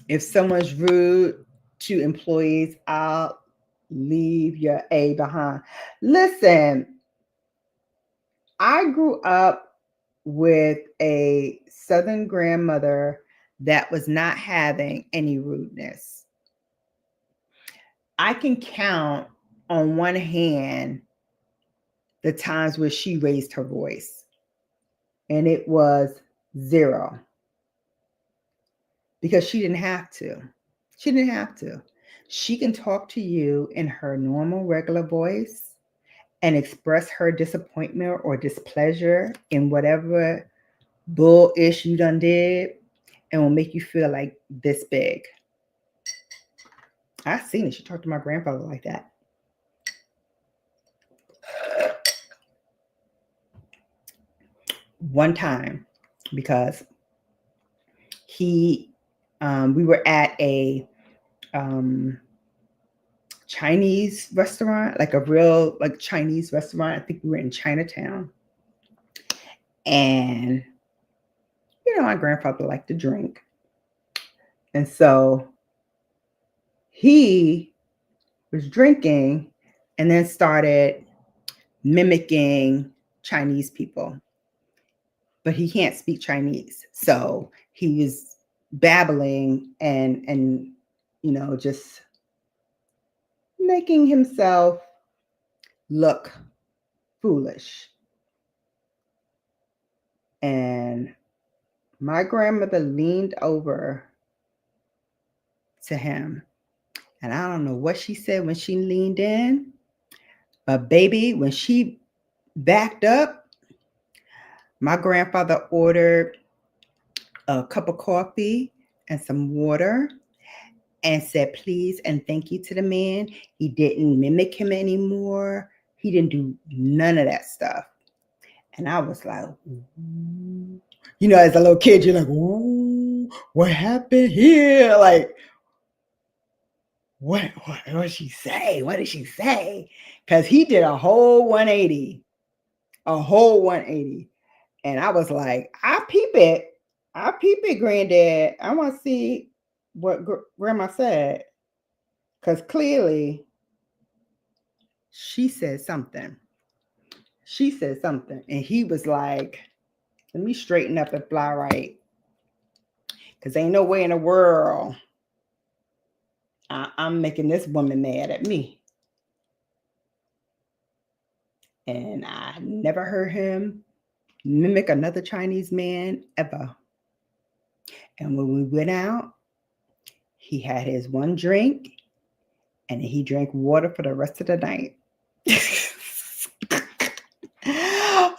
If someone's rude to employees, I'll leave your A behind. Listen, I grew up with a Southern grandmother that was not having any rudeness. I can count on one hand the times where she raised her voice, and it was 0 because she didn't have to. She didn't have to. She can talk to you in her normal, regular voice and express her disappointment or displeasure in whatever bullish you done did, and will make you feel like this big. I seen it. She talked to my grandfather like that. One time, because we were at a Chinese restaurant, like a real Chinese restaurant. I think we were in Chinatown. And, my grandfather liked to drink. And so he was drinking and then started mimicking Chinese people. But he can't speak Chinese. So he was babbling and just making himself look foolish. And my grandmother leaned over to him. And I don't know what she said when she leaned in. But baby, when she backed up, my grandfather ordered a cup of coffee and some water and said please and thank you to the man. He didn't mimic him anymore. He didn't do none of that stuff. And I was like, ooh. As a little kid, you're like, ooh, what happened here? Like, what did she say? What did she say? Because he did a whole 180. A whole 180. And I was like, I peep it, granddad. I want to see what grandma said. Because clearly she said something. She said something. And he was like, let me straighten up and fly right. Because ain't no way in the world I'm making this woman mad at me. And I never heard him mimic another Chinese man ever. And when we went out, he had his one drink and he drank water for the rest of the night.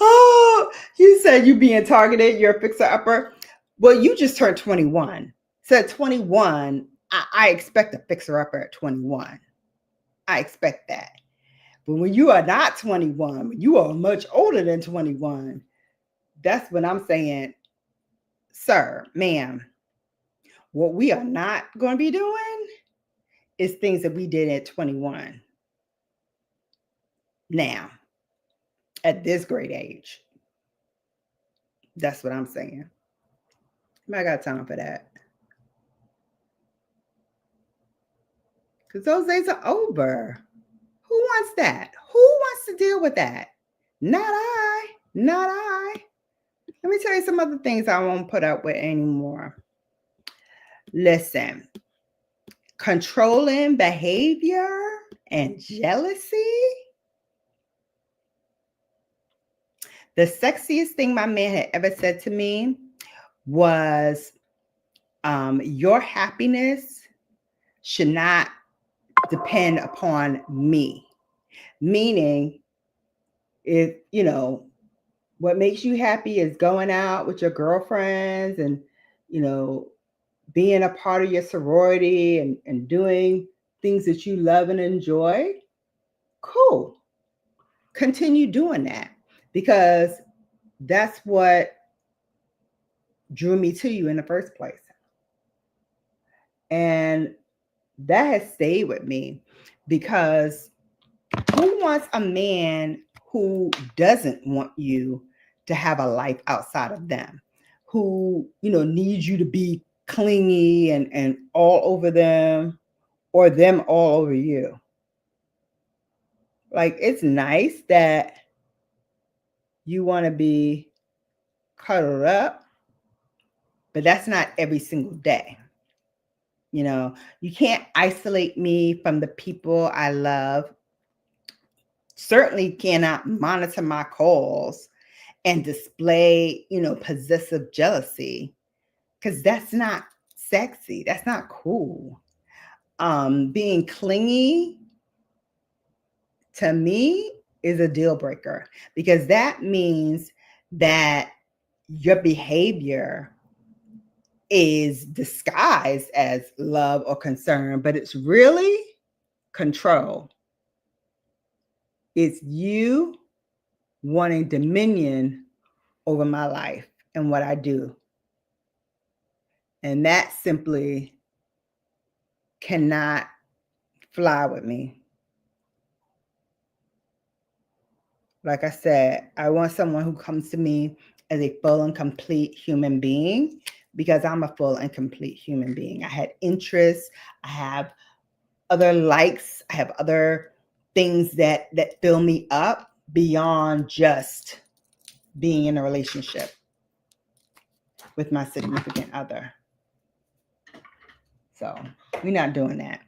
Oh, you said you being targeted. You're a fixer-upper. Well, you just turned 21. So at 21, I expect a fixer-upper at 21. I expect that. But when you are not 21, when you are much older than 21, that's when I'm saying, sir, ma'am, what we are not going to be doing is things that we did at 21. Now, at this great age. That's what I'm saying. I got time for that. Because those days are over. Who wants that? Who wants to deal with that? Not I. Not I. Let me tell you some other things I won't put up with anymore. Listen, controlling behavior and jealousy. The sexiest thing my man had ever said to me was, your happiness should not depend upon me. Meaning, if, what makes you happy is going out with your girlfriends and, being a part of your sorority and doing things that you love and enjoy, cool. Continue doing that because that's what drew me to you in the first place. And that has stayed with me, because who wants a man who doesn't want you to have a life outside of them, who, needs you to be clingy and all over them, or them all over you? Like, it's nice that you want to be cuddled up, but that's not every single day. You can't isolate me from the people I love. Certainly cannot monitor my calls and display, possessive jealousy, because that's not sexy. That's not cool. Being clingy to me is a deal breaker, because that means that your behavior is disguised as love or concern, but it's really control. It's you wanting dominion over my life and what I do. And that simply cannot fly with me. Like I said, I want someone who comes to me as a full and complete human being, because I'm a full and complete human being. I had interests, I have other likes, I have other things that fill me up beyond just being in a relationship with my significant other. So we're not doing that.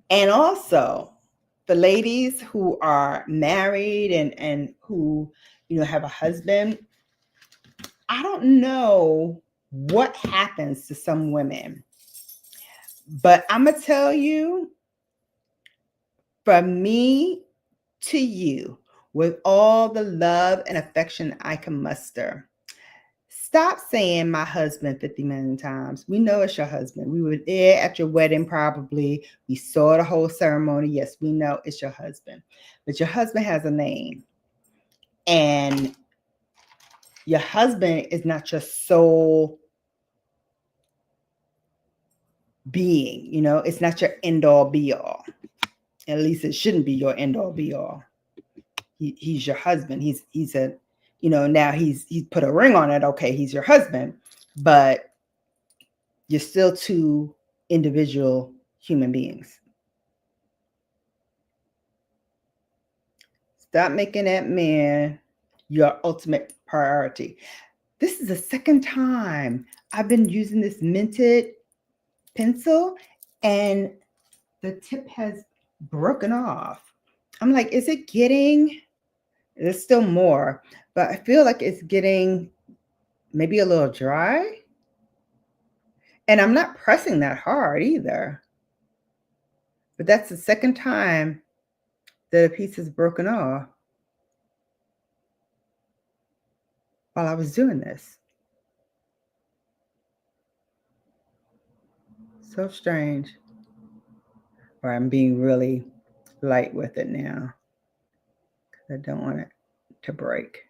And also, the ladies who are married and who, have a husband, I don't know what happens to some women, but I'm going to tell you, from me to you, with all the love and affection I can muster, stop saying my husband 50 million times. We know it's your husband. We were there at your wedding probably. We saw the whole ceremony. Yes, we know it's your husband. But your husband has a name. And your husband is not your sole being. It's not your end-all be-all. At least it shouldn't be your end-all be-all. He's your husband. He's a, now he's put a ring on it. Okay, he's your husband. But you're still two individual human beings. Stop making that man your ultimate priority. This is the second time I've been using this minted pencil and the tip has broken off. I'm like, is it getting, there's still more, but I feel like it's getting maybe a little dry. And I'm not pressing that hard either. But that's the second time that a piece is broken off while I was doing this. So strange. Or I'm being really light with it now, because I don't want it to break.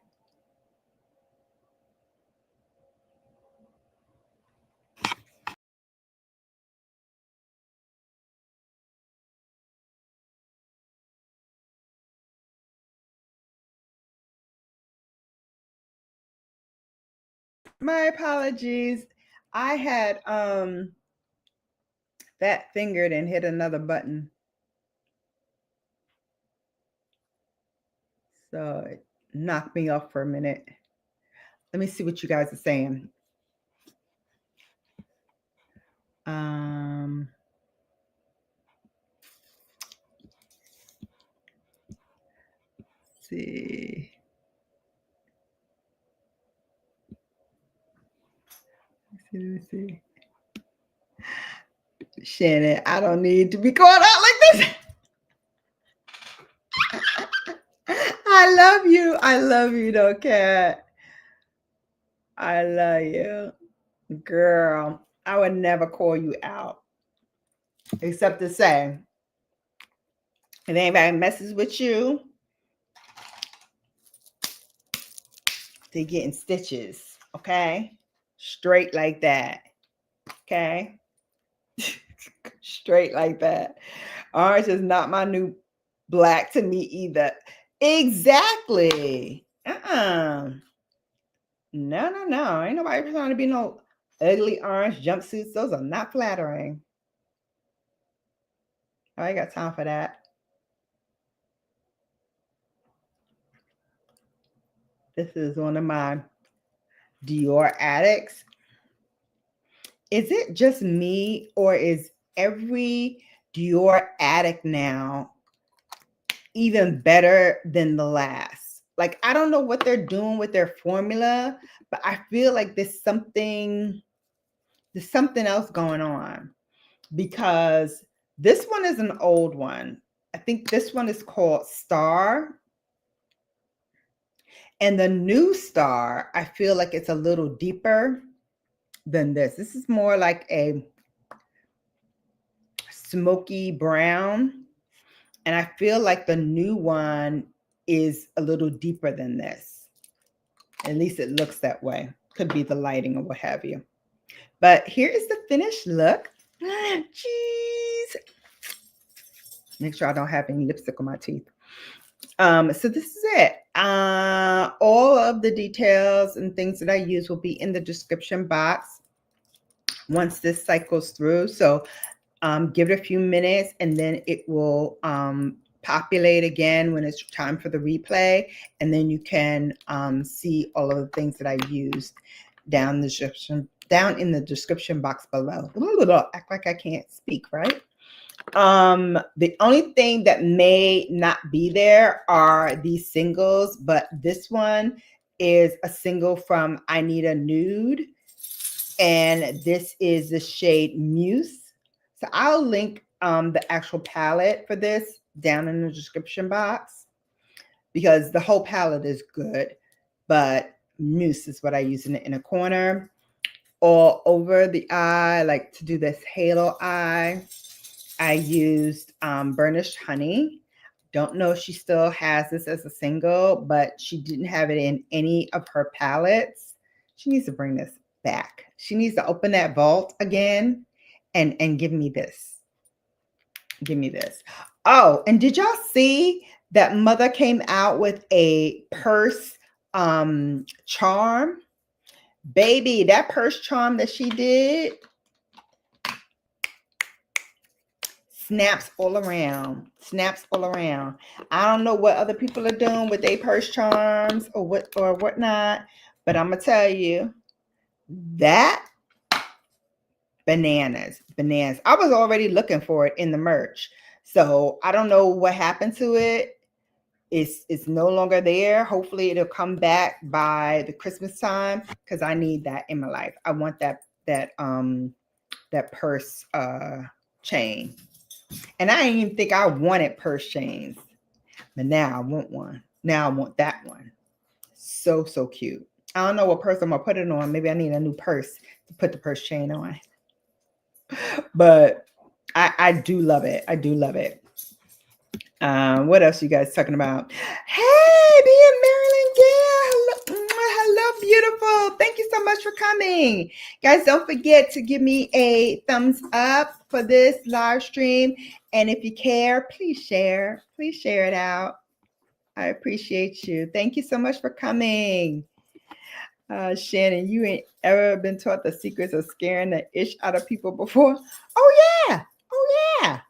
My apologies. I had fat fingered and hit another button. So it knocked me off for a minute. Let me see what you guys are saying. Let's see. Let's see. Shannon, I don't need to be called out like this. I love you. I love you though, Kat. I love you. Girl, I would never call you out. Except to say, if anybody messes with you, they getting stitches. Okay? Straight like that. Okay? Straight like that. Orange is not my new black to me either. Exactly. No. Ain't nobody trying to be no ugly orange jumpsuits. Those are not flattering. I ain't got time for that. This is one of my Dior addicts. Is it just me, or is every Dior addict now even better than the last? Like, I don't know what they're doing with their formula, but I feel like there's something else going on, because this one is an old one. I think this one is called Star. And the new Star, I feel like it's a little deeper than this. This is more like a smoky brown. And I feel like the new one is a little deeper than this. At least it looks that way. Could be the lighting or what have you. But here is the finished look. Jeez. Make sure I don't have any lipstick on my teeth. So this is it. All of the details and things that I use will be in the description box once this cycles through. So give it a few minutes and then it will populate again when it's time for the replay. And then you can see all of the things that I used down in the description box below. Act like I can't speak, right? The only thing that may not be there are these singles, but this one is a single from I Need a Nude, and this is the shade Muse. So I'll link the actual palette for this down in the description box, because the whole palette is good, but Muse is what I use in the inner corner. All over the eye, like to do this halo eye, I used Burnished Honey. Don't know if she still has this as a single, but she didn't have it in any of her palettes. She needs to bring this back. She needs to open that vault again and give me this. Give me this. Oh, and did y'all see that Mother came out with a purse charm? Baby, that purse charm that she did snaps all around. Snaps all around. I don't know what other people are doing with their purse charms or whatnot, but I'm gonna tell you that bananas. I was already looking for it in the merch, so I don't know what happened to it. It's no longer there. Hopefully it'll come back by the Christmas time, because I need that in my life. I want that purse chain. And I didn't even think I wanted purse chains, but now I want one. Now I want that one. So cute. I don't know what purse I'm gonna put it on. Maybe I need a new purse to put the purse chain on. But I do love it. I do love it. What else you guys talking about? Hey, be in Maryland, yeah. Hello, beautiful. Thank you so much for coming. Guys, don't forget to give me a thumbs up for this live stream. And if you care, please share. Please share it out. I appreciate you. Thank you so much for coming. Shannon, you ain't ever been taught the secrets of scaring the ish out of people before? Oh, yeah. Oh, yeah.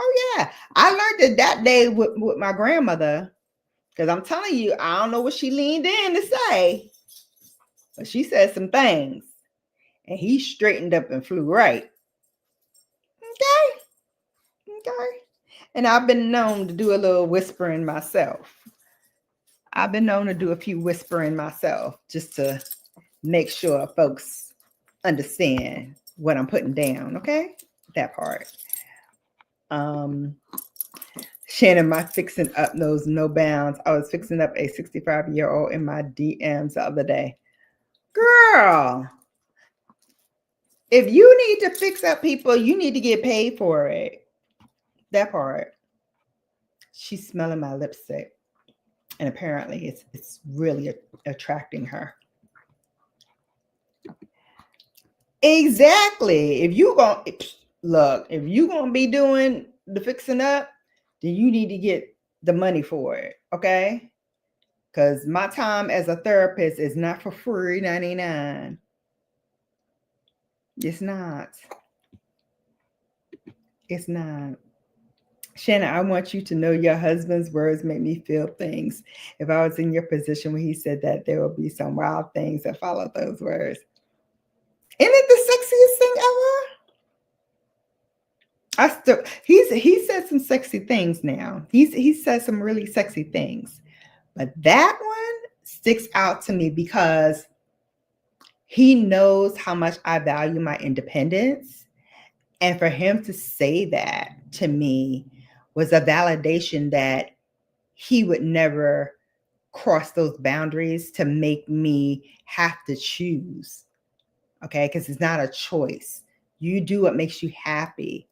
Oh, yeah. I learned it that day with my grandmother, because I'm telling you, I don't know what she leaned in to say, but she said some things, and he straightened up and flew right. Okay. And I've been known to do a little whispering myself. I've been known to do a few whispering myself, just to make sure folks understand what I'm putting down, okay? That part. Shannon, my fixing up knows no bounds. I was fixing up a 65-year-old in my DMs the other day. Girl, if you need to fix up people, you need to get paid for it. That part. She's smelling my lipstick, and apparently it's really attracting her. Exactly. If you going, look, if you're going to be doing the fixing up, then you need to get the money for it. Okay. Because my time as a therapist is not for free 99. It's not. It's not. Shannon, I want you to know your husband's words make me feel things. If I was in your position when he said that, there will be some wild things that follow those words. Isn't it the sexiest thing ever? He said some sexy things now. He said some really sexy things. But that one sticks out to me because he knows how much I value my independence. And for him to say that to me was a validation that he would never cross those boundaries to make me have to choose. Okay, because it's not a choice. You do what makes you happy.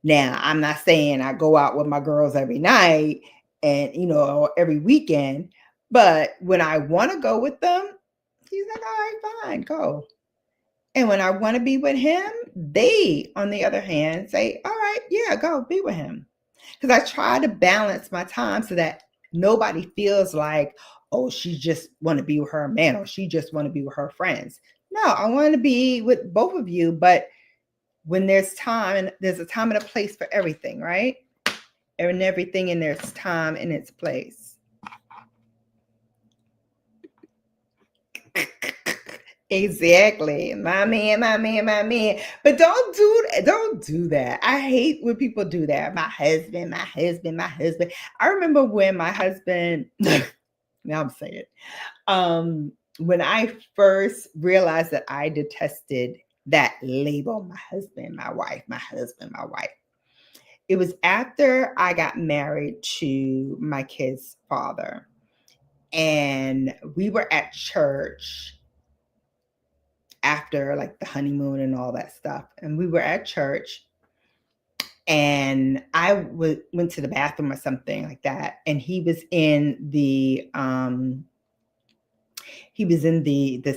Now, I'm not saying I go out with my girls every night and, every weekend, but when I want to go with them, he's like, all right, fine, go. And when I want to be with him, they, on the other hand, say, all right, yeah, go be with him. Because I try to balance my time so that nobody feels like, oh, she just want to be with her man or she just want to be with her friends. No, I want to be with both of you. But when there's time, and there's a time and a place for everything, right? And everything in there's time in its place. Exactly. My man, my man, my man. But don't do that. I hate when people do that. My husband, my husband, my husband. I remember when my husband, now I'm saying it. When I first realized that I detested that label, my husband, my wife, my husband, my wife. It was after I got married to my kid's father. And we were at church after like the honeymoon and all that stuff. And we were at church and I went to the bathroom or something like that. And he was in the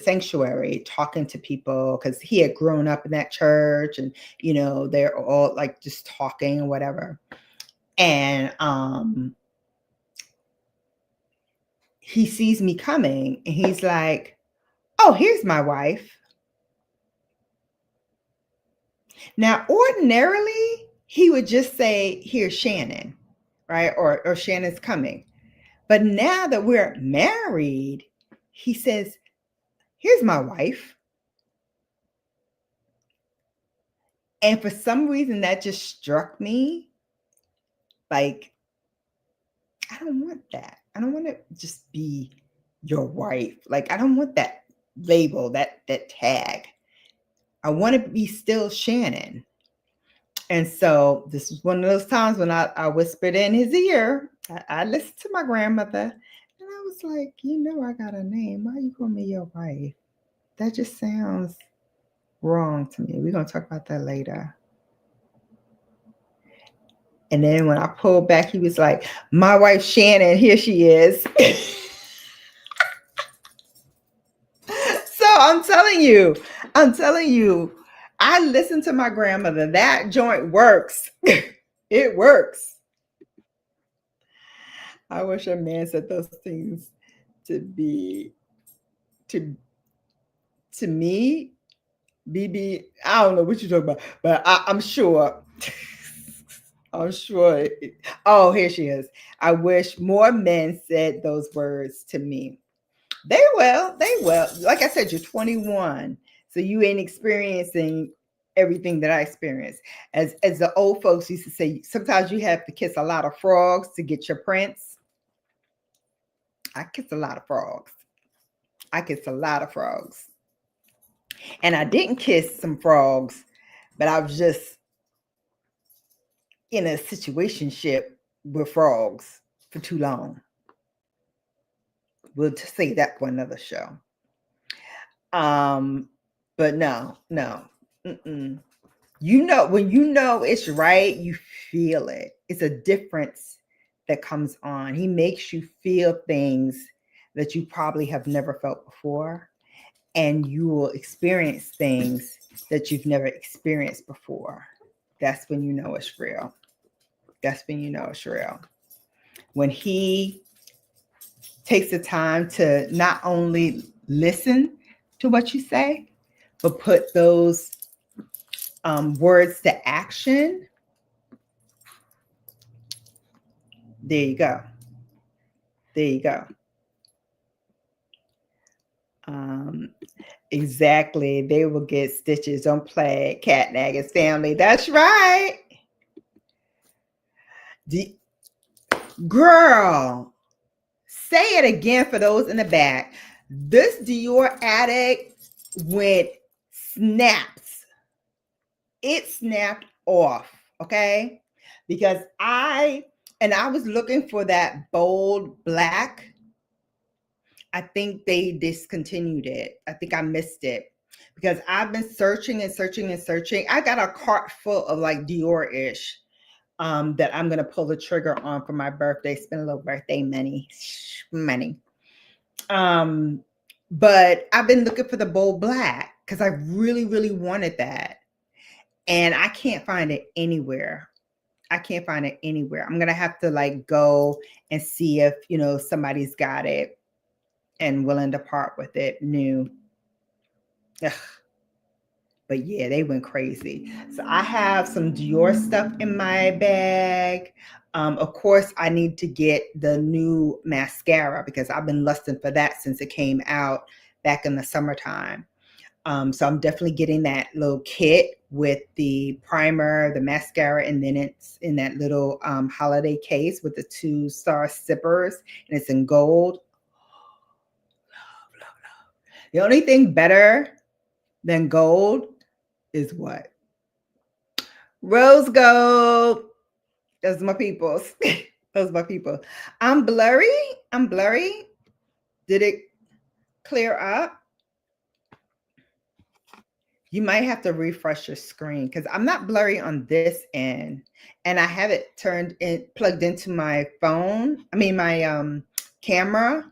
sanctuary talking to people because he had grown up in that church and they're all like just talking and whatever. And he sees me coming and he's like, oh, here's my wife. Now, ordinarily, he would just say, here's Shannon, right? Or Shannon's coming. But now that we're married, he says, here's my wife. And for some reason, that just struck me. Like, I don't want that. I don't want to just be your wife. Like, I don't want that label, that tag. I want to be still Shannon. And so this was one of those times when I whispered in his ear. I listened to my grandmother and I was like, I got a name. Why are you calling me your wife? That just sounds wrong to me. We're going to talk about that later. And then when I pulled back, he was like, my wife, Shannon, here she is. So I'm telling you, I listened to my grandmother. That joint works. It works. I wish a man said those things to me. BB, I don't know what you're talking about, but I'm sure. I'm sure. Oh, here she is. I wish more men said those words to me. They will. Like I said, you're 21, so you ain't experiencing everything that I experienced. As the old folks used to say, sometimes you have to kiss a lot of frogs to get your prince. I kissed a lot of frogs. And I didn't kiss some frogs, but I was just in a situationship with frogs for too long. We'll just say that for another show. But no. Mm-mm. When it's right, you feel it. It's a difference that comes on. He makes you feel things that you probably have never felt before. And you will experience things that you've never experienced before. that's when you know it's real. That's when you know it's real. When he takes the time to not only listen to what you say, but put those words to action. There you go. There you go. Exactly. They will get stitches. Don't play Cat Naggin's family. That's right. Girl, say it again for those in the back. This Dior Addict went snaps. It snapped off, okay? Because I was looking for that bold black. I think they discontinued it. I think I missed it because I've been searching and searching and searching. I got a cart full of like Dior-ish that I'm gonna pull the trigger on for my birthday. Spend a little birthday money. But I've been looking for the bold black because I really, really wanted that, and I can't find it anywhere. I can't find it anywhere. I'm gonna have to like go and see if somebody's got it and willing to part with it new. Ugh. But yeah, they went crazy. So I have some Dior stuff in my bag. Of course, I need to get the new mascara because I've been lusting for that since it came out back in the summertime. So I'm definitely getting that little kit with the primer, the mascara, and then it's in that little holiday case with the 2-star sippers, and it's in gold. The only thing better than gold is what? Rose gold. Those are my peoples. Those are my people. I'm blurry. Did it clear up? You might have to refresh your screen because I'm not blurry on this end. And I have it plugged into my phone. I mean, my camera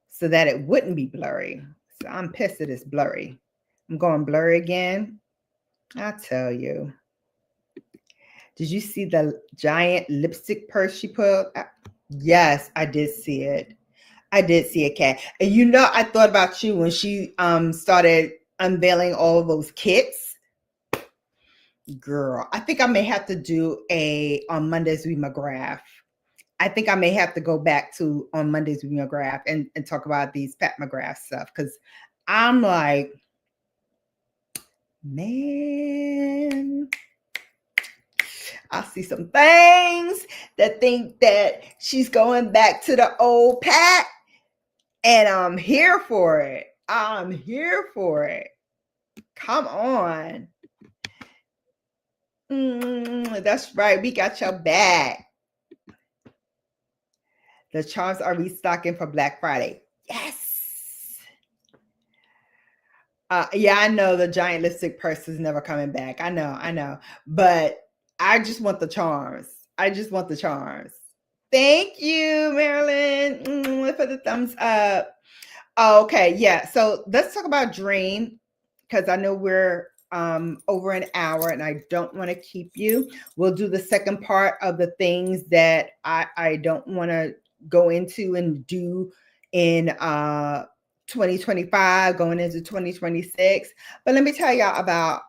so that it wouldn't be blurry. So I'm pissed that it's blurry. I'm going blurry again. I tell you. Did you see the giant lipstick purse she put? Yes, I did see it. I did see it, Kat. And I thought about you when she started unveiling all of those kits. Girl, I think I may have to do on Mondays with McGrath. I think I may have to go back to on Mondays with McGrath and talk about these Pat McGrath stuff because I'm like, man, I see some things that think that she's going back to the old Pat, and I'm here for it. I'm here for it. Come on. That's right. We got your back. The charms are restocking for Black Friday. Yes. Yeah, I know the giant lipstick purse is never coming back. I know. But I just want the charms. Thank you, Marilyn, for the thumbs up. Okay, yeah. So let's talk about Dream because I know we're over an hour and I don't want to keep you. We'll do the second part of the things that I don't want to go into and do in 2025 going into 2026. But let me tell y'all about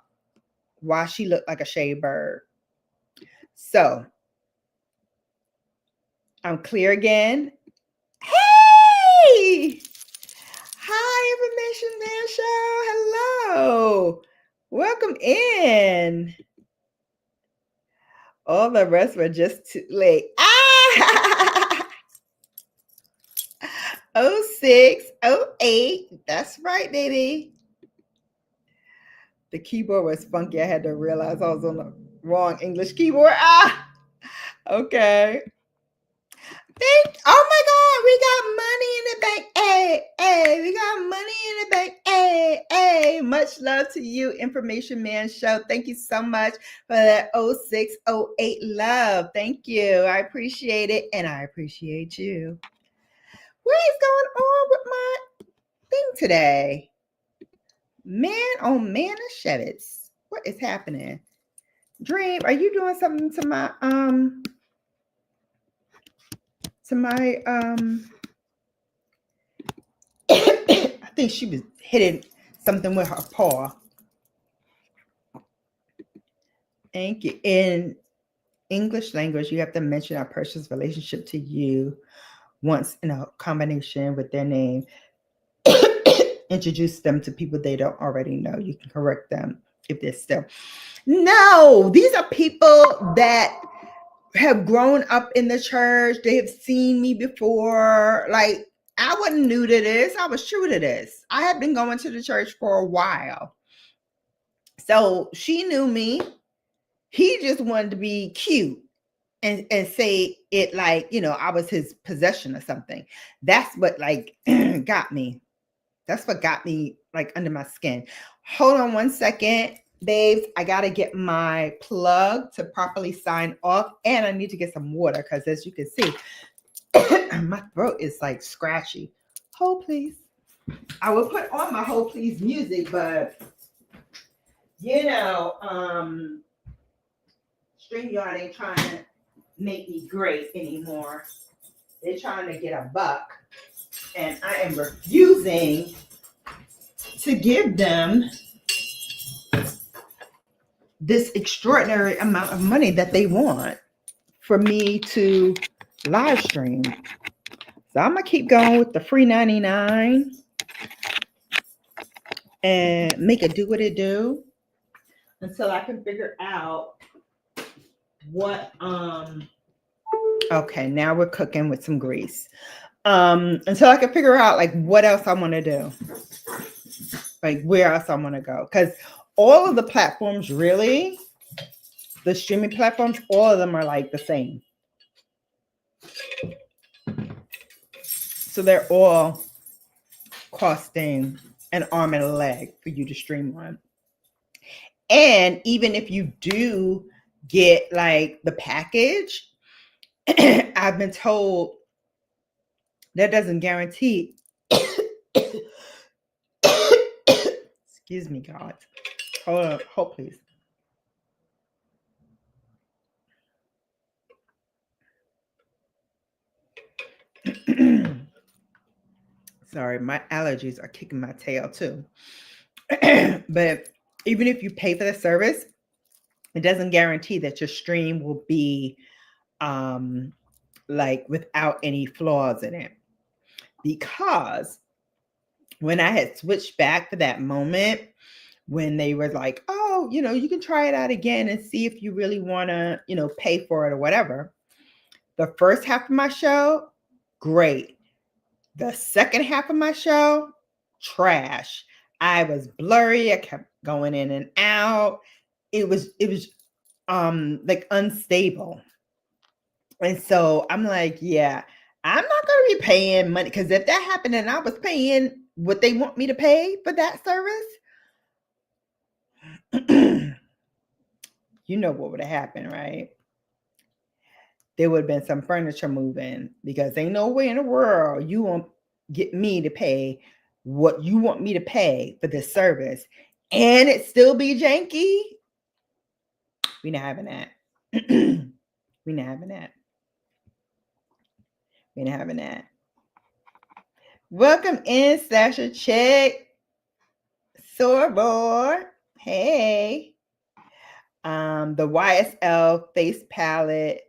why she looked like a shade bird. So I'm clear again. Hey! Hi, Information Man Show. Hello. Welcome in. All the rest were just too late. 06, 08. That's right, baby. The keyboard was funky. I had to realize I was on the wrong English keyboard. Okay. Oh my God, we got money in the bank. Hey, we got money in the bank. Hey. Much love to you, Information Man Show. Thank you so much for that 06, 08 love. Thank you. I appreciate it. And I appreciate you. What is going on with my thing today? Man, oh man, Shevitz. What is happening? Dream, are you doing something to my I think she was hitting something with her paw. Thank you. In English language, you have to mention a person's relationship to you once in a combination with their name. Introduce them to people they don't already know. You can correct them if they're still. No, these are people that have grown up in the church. They have seen me before. Like, I wasn't new to this. I was true to this. I had been going to the church for a while. So she knew me. He just wanted to be cute and say it like, you know, I was his possession or something. That's what like got me. That's what got me like under my skin. Hold on one second, babes. I got to get my plug to properly sign off. And I need to get some water because as you can see, my throat is like scratchy. Hold please. I will put on my hold please music, but you know, StreamYard ain't trying to make me great anymore. They're trying to get a buck. And I am refusing to give them this extraordinary amount of money that they want for me to live stream. So I'm going to keep going with the free 99 and make it do what it do until I can figure out what, okay, now we're cooking with some grease. Until I can figure out like what else I want to do. Like where else I want to go. Because all of the platforms really, the streaming platforms, all of them are like the same. So they're all costing an arm and a leg for you to stream on. And even if you do get like the package, I've been told that doesn't guarantee. Excuse me, God. Hold on, hold please. Sorry, my allergies are kicking my tail too. But even if you pay for the service, it doesn't guarantee that your stream will be like without any flaws in it. Because when I had switched back for that moment, when they were like, oh, you know, you can try it out again and see if you really want to, you know, pay for it or whatever. The first half of my show, great. The second half of my show, trash. I was blurry. I kept going in and out. It was like unstable. And so I'm like, yeah, I'm not going to be paying money because if that happened and I was paying what they want me to pay for that service, you know what would have happened, right? There would have been some furniture moving because ain't no way in the world you won't get me to pay what you want me to pay for this service and it still be janky. We not having that. We not having that. We not having that. Welcome in, Sasha Check. Sorbo. Hey. The YSL face palette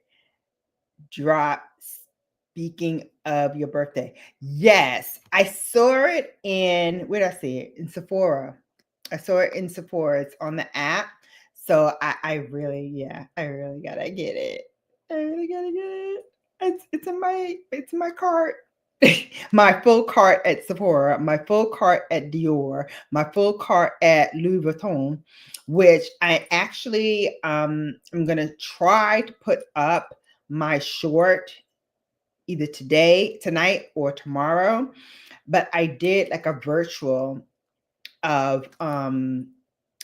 drop. Speaking of your birthday. Yes, I saw it in, where did I see it? In Sephora. I saw it in Sephora. It's on the app. So I really gotta get it. I really gotta get it. It's in my cart. My full cart at Sephora, my full cart at Dior, my full cart at Louis Vuitton, which I actually I'm gonna try to put up my short either tonight or tomorrow. But I did like a virtual of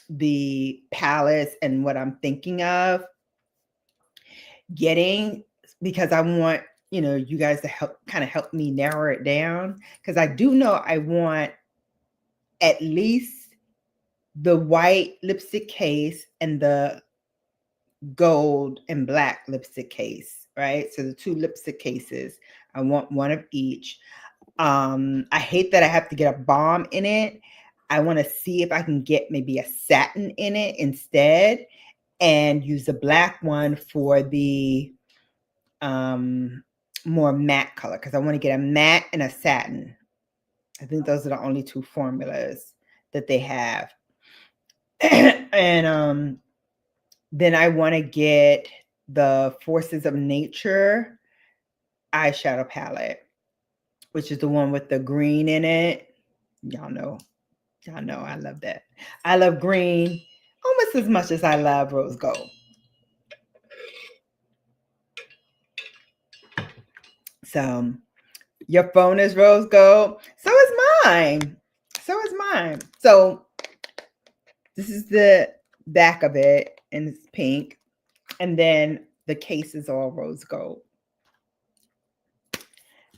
the palace and what I'm thinking of getting, because I want, you know, you guys to help me narrow it down, because I do know I want at least the white lipstick case and the gold and black lipstick case, right? So the 2 lipstick cases, I want one of each. I hate that I have to get a balm in it. I want to see if I can get maybe a satin in it instead and use the black one for the more matte color, because I want to get a matte and a satin. I think those are the only 2 formulas that they have. And then I want to get the Forces of Nature eyeshadow palette, which is the one with the green in it. Y'all know I love that. I love green almost as much as I love rose gold. So your phone is rose gold. So is mine. So this is the back of it, and it's pink. And then the case is all rose gold.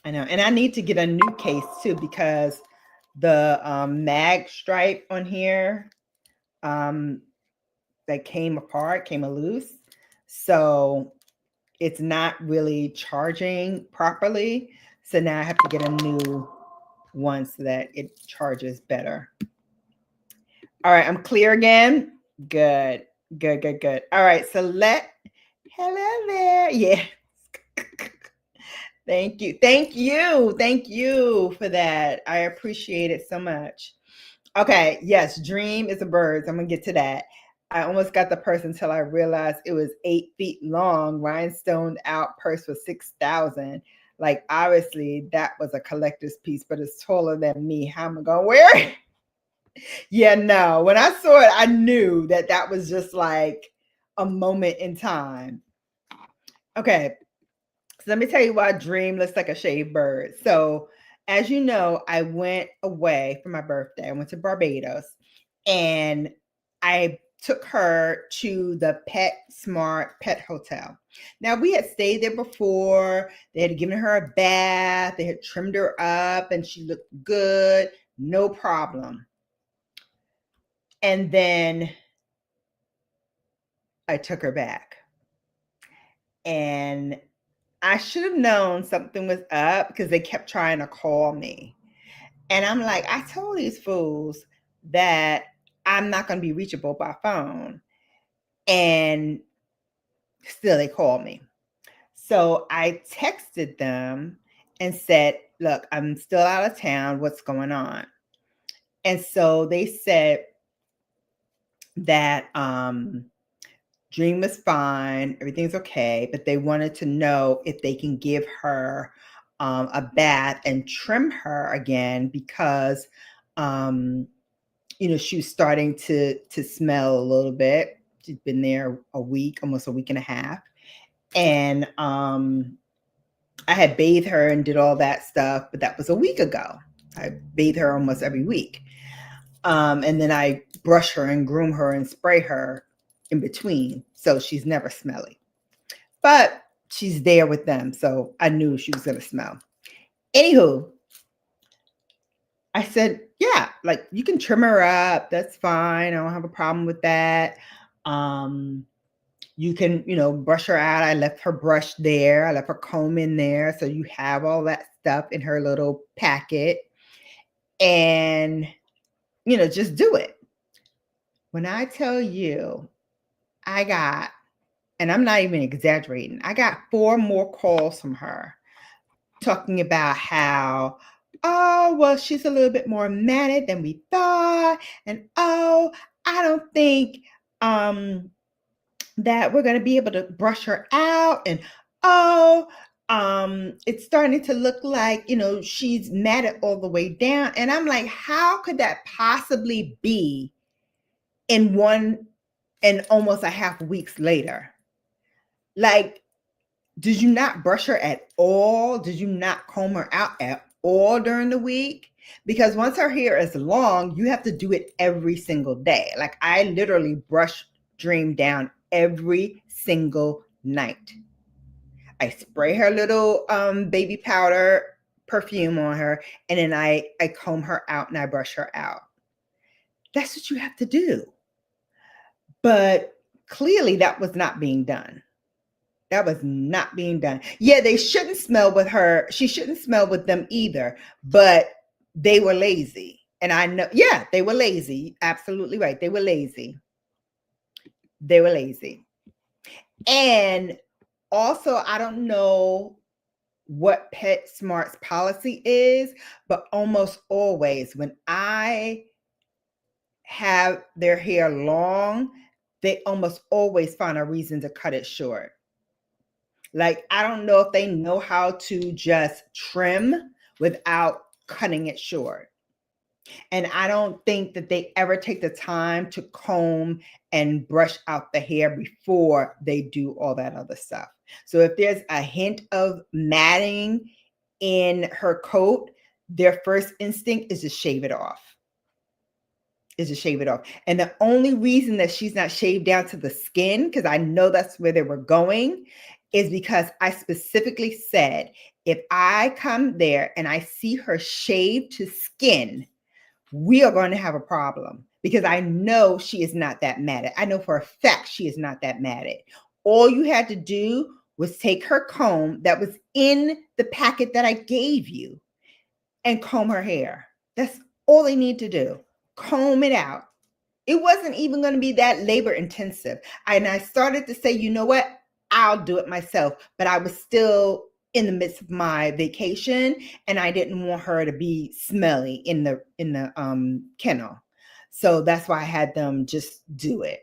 I know. And I need to get a new case too, because the mag stripe on here that came loose. So it's not really charging properly. So now I have to get a new one so that it charges better. All right, I'm clear again. Good. All right, so hello there. Yeah. Thank you for that. I appreciate it so much. Okay, yes, dream is a bird. I'm gonna get to that. I almost got the purse until I realized it was 8 feet long, rhinestone out purse for $6,000. Like, obviously that was a collector's piece, but it's taller than me. How am I gonna wear it? Yeah, no. When I saw it, I knew that that was just like a moment in time. Okay, so let me tell you why Dream looks like a shaved bird. So, as you know, I went away for my birthday. I went to Barbados, and I took her to the Pet Smart Pet Hotel. Now, we had stayed there before. They had given her a bath. They had trimmed her up, and she looked good. No problem. And then I took her back. And I should have known something was up because they kept trying to call me. And I'm like, I told these fools that I'm not going to be reachable by phone. And still they called me. So I texted them and said, look, I'm still out of town. What's going on? And so they said that Dream was fine, everything's okay, but they wanted to know if they can give her a bath and trim her again because she was starting to smell a little bit. She's been there a week, almost a week and a half. And I had bathed her and did all that stuff, but that was a week ago. I bathe her almost every week. And then I brush her and groom her and spray her in between. So she's never smelly. But she's there with them. So I knew she was going to smell. Anywho, I said, yeah, like you can trim her up. That's fine. I don't have a problem with that. You can, brush her out. I left her brush there. I left her comb in there. So you have all that stuff in her little packet. And, just do it. When I tell you, I got, and I'm not even exaggerating, I got 4 more calls from her talking about how, oh, well, she's a little bit more matted than we thought. And, oh, I don't think that we're going to be able to brush her out. And, oh, it's starting to look like, she's matted all the way down. And I'm like, how could that possibly be in 1 and almost a half weeks later? Like, did you not brush her at all? Did you not comb her out at all during the week? Because once her hair is long, you have to do it every single day. Like, I literally brush Dream down every single night. I spray her little baby powder perfume on her, and then I comb her out and I brush her out. That's what you have to do. But clearly that was not being done. That was not being done. Yeah, they shouldn't smell with her. She shouldn't smell with them either, but they were lazy. And I know, yeah, they were lazy. Absolutely right. They were lazy. They were lazy. And also, I don't know what PetSmart's policy is, but almost always when I have their hair long, they almost always find a reason to cut it short. Like, I don't know if they know how to just trim without cutting it short. And I don't think that they ever take the time to comb and brush out the hair before they do all that other stuff. So if there's a hint of matting in her coat, their first instinct is to shave it off. And the only reason that she's not shaved down to the skin, because I know that's where they were going, is because I specifically said, if I come there and I see her shaved to skin, we are going to have a problem, because I know she is not that matted. I know for a fact she is not that matted. All you had to do was take her comb that was in the packet that I gave you and comb her hair. That's all they need to do. Comb it out. It wasn't even going to be that labor intensive. And I started to say, you know what? I'll do it myself. But I was still in the midst of my vacation, and I didn't want her to be smelly in the kennel. So that's why I had them just do it.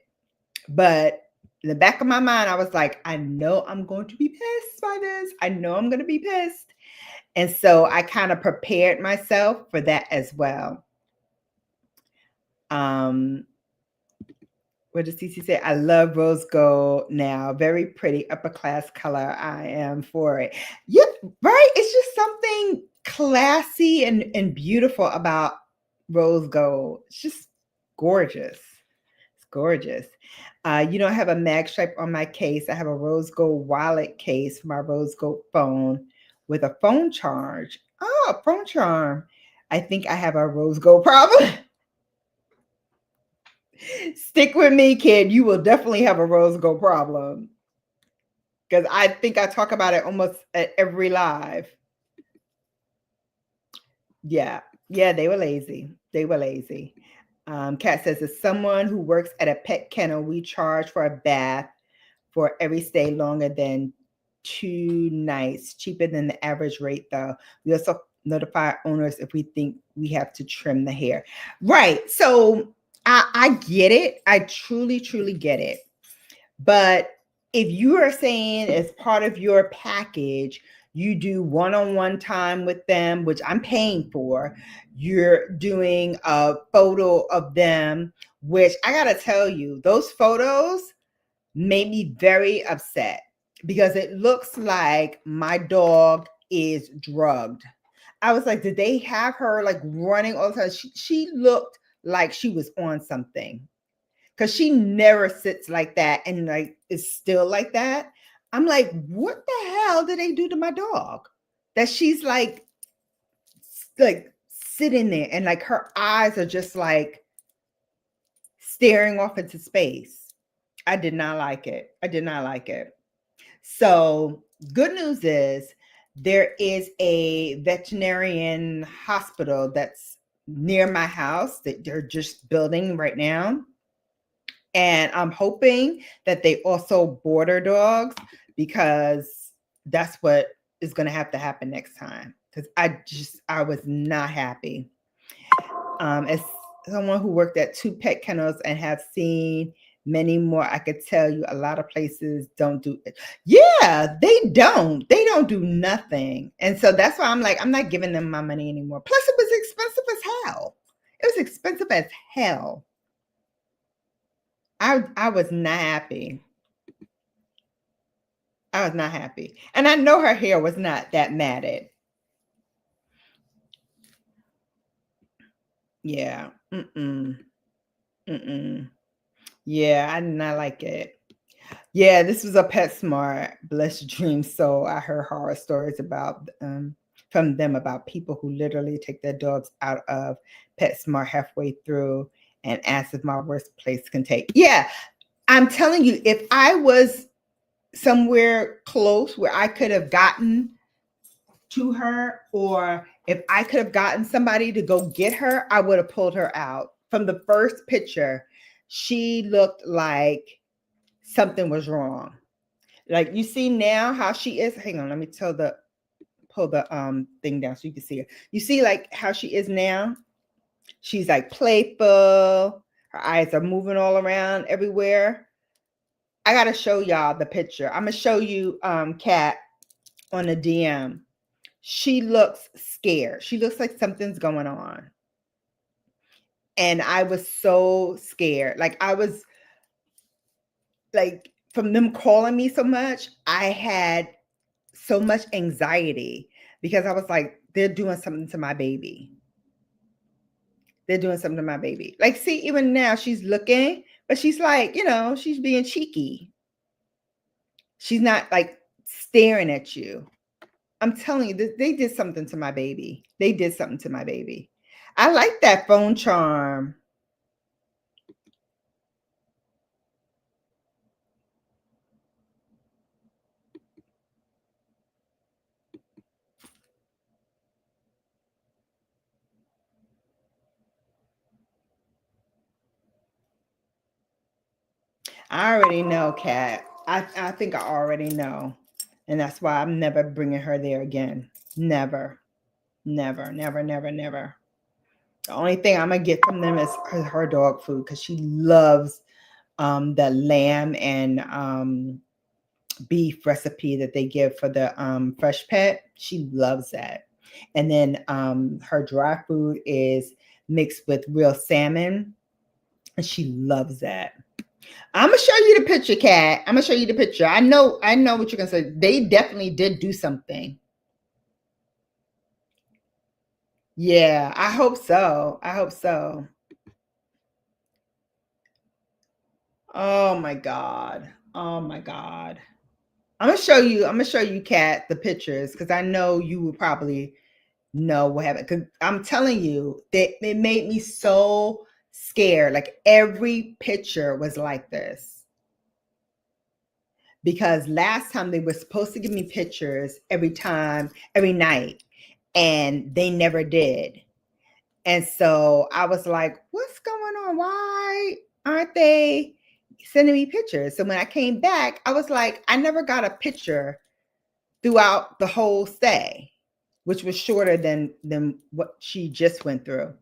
But in the back of my mind, I was like, I know I'm going to be pissed by this. I know I'm going to be pissed. And so I kind of prepared myself for that as well. What does CC say? I love rose gold now. Very pretty, upper class color. I am for it. Yeah, right? It's just something classy and beautiful about rose gold. It's just gorgeous. It's gorgeous. You don't have a mag stripe on my case. I have a rose gold wallet case for my rose gold phone with a phone charge. Oh, a phone charm. I think I have a rose gold problem. Stick with me, kid. You will definitely have a rose gold problem, because I think I talk about it almost at every live. Yeah, they were lazy. They were lazy. Kat says, as someone who works at a pet kennel, we charge for a bath for every stay longer than 2 nights, cheaper than the average rate, though. We also notify owners if we think we have to trim the hair. Right. So I get it. I truly, truly get it. But if you are saying as part of your package, you do one-on-one time with them, which I'm paying for, you're doing a photo of them, which I got to tell you, those photos made me very upset, because it looks like my dog is drugged. I was like, did they have her like running all the time? She looked like she was on something, because she never sits like that and like is still like that. I'm like, what the hell did they do to my dog that she's like sitting there and like her eyes are just like staring off into space? I did not like it. I did not like it. So good news is there is a veterinarian hospital that's near my house that they're just building right now. And I'm hoping that they also border dogs, because that's what is going to have to happen next time. Because I was not happy. As someone who worked at 2 pet kennels and have seen many more, I could tell you a lot of places don't do it. Yeah, they don't do nothing. And so that's why I'm like, I'm not giving them my money anymore. Plus it was expensive as hell. It was expensive as hell. I was not happy. I was not happy. And I know her hair was not that matted. Yeah. Yeah, I did not like it. Yeah, this was a PetSmart. Bless your dreams. So I heard horror stories about from them about people who literally take their dogs out of PetSmart halfway through and ask if my worst place can take. Yeah. I'm telling you, if I was somewhere close where I could have gotten to her, or if I could have gotten somebody to go get her, I would have pulled her out. From the first picture, she looked like something was wrong. Like, you see now how she is. Hang on, let me pull the thing down so you can see her. You see like how she is now? She's like playful. Her eyes are moving all around everywhere. I gotta show y'all the picture. I'm gonna show you Kat on the DM. She looks scared. She looks like something's going on. And I was so scared. Like, I was like, from them calling me so much, I had so much anxiety because I was like, they're doing something to my baby. They're doing something to my baby. Like, see, even now she's looking, but she's like, you know, she's being cheeky. She's not like staring at you. I'm telling you, they did something to my baby. They did something to my baby. I like that phone charm. I already know, Kat. I think I already know. And that's why I'm never bringing her there again. Never. Never, never, never, never. The only thing I'm going to get from them is her dog food, because she loves the lamb and beef recipe that they give for the fresh pet. She loves that. And then her dry food is mixed with real salmon, and she loves that. I'm gonna show you the picture, Kat. I'm gonna show you the picture. I know what you're gonna say. They definitely did do something. Yeah, I hope so. I hope so. Oh my God. Oh my God. I'm gonna show you, Kat, the pictures, because I know you would probably know what happened. Because I'm telling you, that it made me so scared. Like, every picture was like this. Because last time they were supposed to give me pictures every night, and they never did. And so I was like, what's going on? Why aren't they sending me pictures? So when I came back, I was like, I never got a picture throughout the whole stay, which was shorter than what she just went through.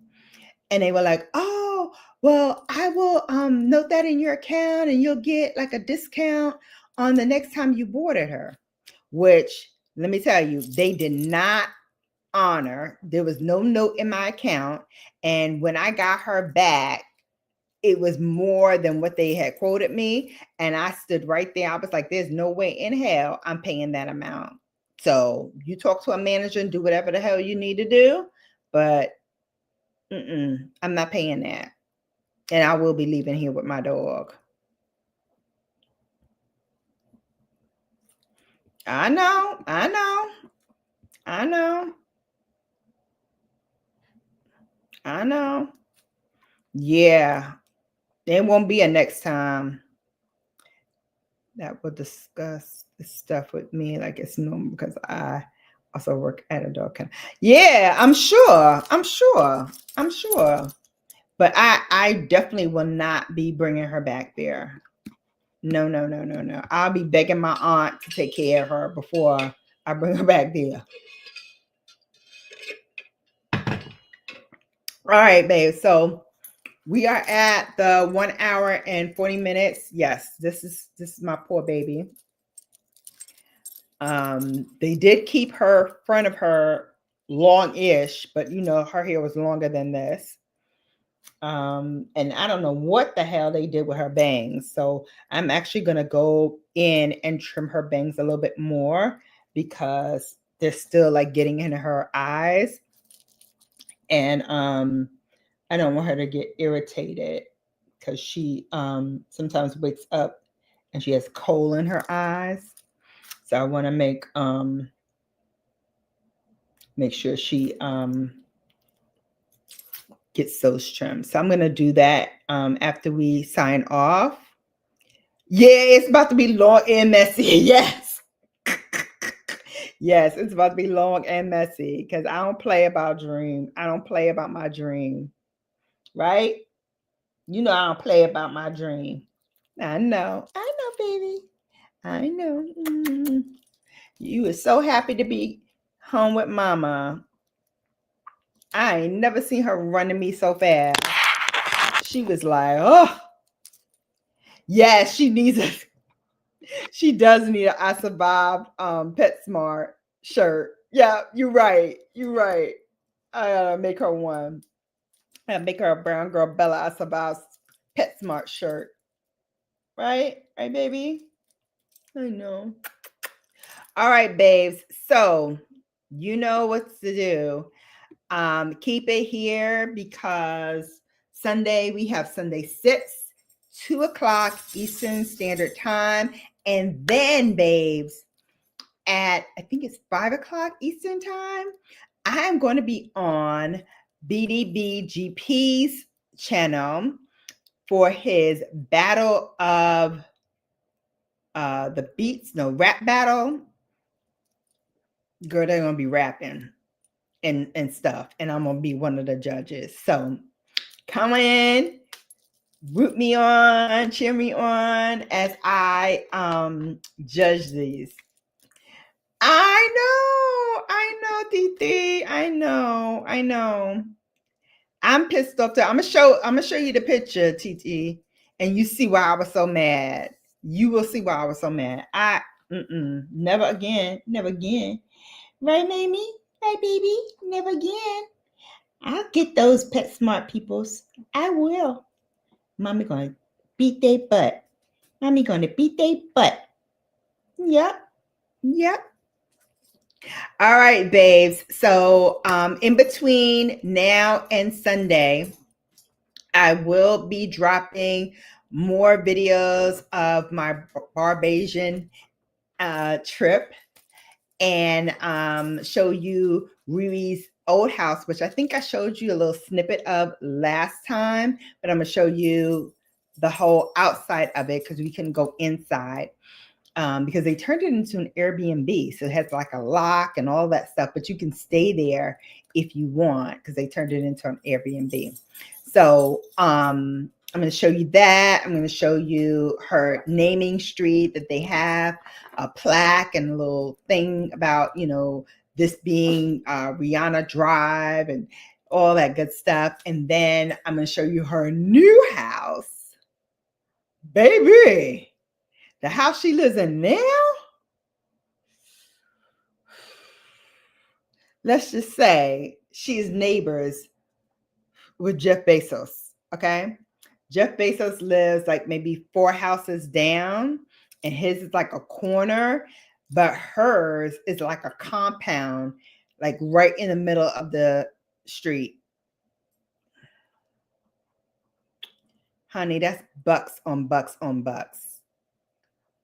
And they were like, oh, well, I will note that in your account, and you'll get like a discount on the next time you boarded her. Which, let me tell you, they did not honor. There was no note in my account. And when I got her back, it was more than what they had quoted me. And I stood right there. I was like, there's no way in hell I'm paying that amount. So you talk to a manager and do whatever the hell you need to do. But I'm not paying that. And I will be leaving here with my dog. I know. I know. I know. I know. Yeah. There won't be a next time that will discuss this stuff with me like it's normal, because I also work at a dog kennel. Yeah, I'm sure. I'm sure. I'm sure. But I definitely will not be bringing her back there. No, no, no, no, no. I'll be begging my aunt to take care of her before I bring her back there. All right, babe. So we are at the 1 hour and 40 minutes. Yes, this is my poor baby. They did keep her front of her long-ish, but you know, her hair was longer than this. And I don't know what the hell they did with her bangs. So I'm actually gonna go in and trim her bangs a little bit more, because they're still like getting into her eyes. And I don't want her to get irritated, because she sometimes wakes up and she has coal in her eyes. So I want to make sure she gets those trimmed. So I'm going to do that after we sign off. Yeah, it's about to be long and messy. Yes. Yes, it's about to be long and messy because I don't play about dream. I don't play about my dream. Right? You know I don't play about my dream. I know, baby. I know. You were so happy to be home with mama. I ain't never seen her running me so fast. She was like, oh, yeah, she needs a, she does need a I Survived PetSmart shirt. Yeah, you're right. You're right. I gotta make her one. I gotta make her a brown girl Bella I Survived PetSmart shirt. Right? Right, baby? I know. All right, babes. So you know what to do. Keep it here because Sunday we have Sunday Sips, 2 o'clock Eastern Standard Time. And then, babes, at I think it's 5 o'clock Eastern Time, I'm going to be on BDBGP's channel for his battle of the beats, no rap battle. Girl, they're gonna be rapping and stuff, and I'm gonna be one of the judges. So come in, root me on, cheer me on as I judge these. I know, Titi. I know. I'm pissed off too. I'm gonna show you the picture, Titi, and you see why I was so mad. You will see why I was so mad. Never again, never again. Right, Mamie? Right, baby? Never again. I'll get those PetSmart peoples. I will. Mommy gonna beat their butt. Mommy gonna beat their butt. Yep. All right, babes. So in between now and Sunday, I will be dropping more videos of my Barbasian trip and show you Riri's old house, which I think I showed you a little snippet of last time, but I'm gonna show you the whole outside of it because we can go inside. Because they turned it into an Airbnb. So it has like a lock and all that stuff, but you can stay there if you want because they turned it into an Airbnb. So I'm going to show you that. I'm going to show you her naming street that they have, a plaque and a little thing about, you know, this being Rihanna Drive and all that good stuff. And then I'm going to show you her new house. Baby. The house she lives in now, let's just say she's neighbors with Jeff Bezos, okay? Jeff Bezos lives like maybe 4 houses down, and his is like a corner, but hers is like a compound, like right in the middle of the street. Honey, that's bucks on bucks on bucks.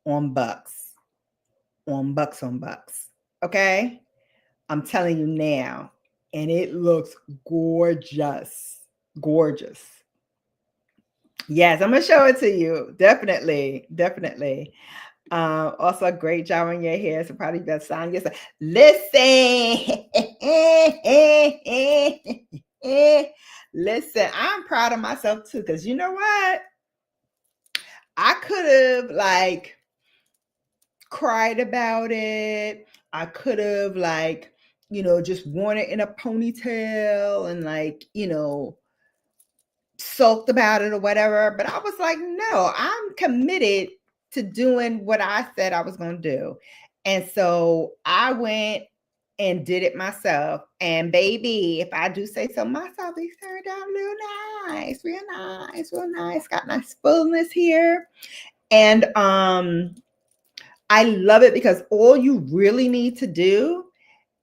On bucks. On bucks on bucks. Okay? I'm telling you now, and it looks gorgeous. Gorgeous. Yes, I'm gonna show it to you. Definitely. Also, a great job on your hair. So probably that sound yourself. Listen. Listen, I'm proud of myself too, because you know what? I could have like cried about it. I could have like, you know, just worn it in a ponytail and like, you know, sulked about it or whatever. But I was like, no, I'm committed to doing what I said I was going to do. And so I went and did it myself. And baby, if I do say so myself, these turned out real nice, real nice. Got nice fullness here. And I love it because all you really need to do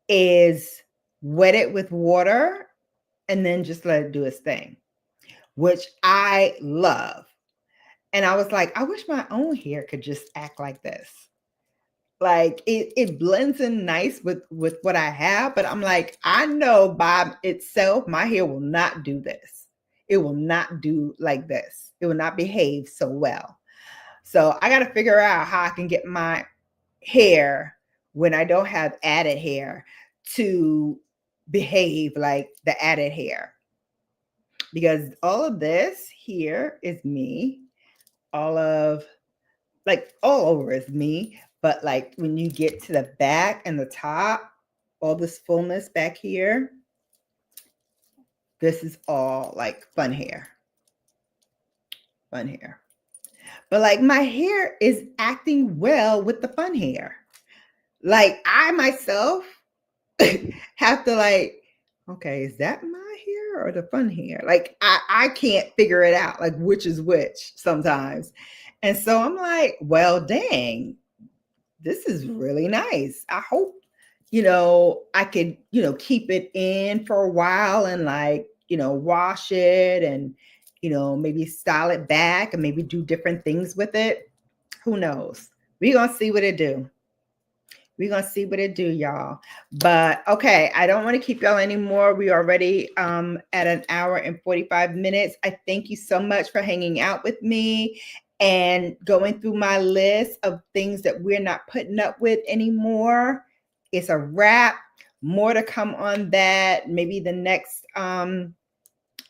is wet it with water and then just let it do its thing, which I love. And I was like, I wish my own hair could just act like this. Like it blends in nice with what I have, but I'm like, I know by itself, my hair will not do this. It will not do like this. It will not behave so well. So I got to figure out how I can get my hair when I don't have added hair to behave like the added hair. Because all of this here is me. All of, like, all over is me. But like when you get to the back and the top, all this fullness back here, this is all like fun hair. Fun hair. But like my hair is acting well with the fun hair. Like I myself have to like, okay, is that my hair or the fun hair? Like I can't figure it out, like which is which sometimes. And so I'm like, well, dang, this is really nice. I hope, I could, keep it in for a while and like, wash it and, maybe style it back and maybe do different things with it. Who knows? We're going to see what it do. We're going to see what it do, y'all. But okay, I don't want to keep y'all anymore. We are already at an hour and 45 minutes. I thank you so much for hanging out with me and going through my list of things that we're not putting up with anymore. It's a wrap. More to come on that. Maybe the next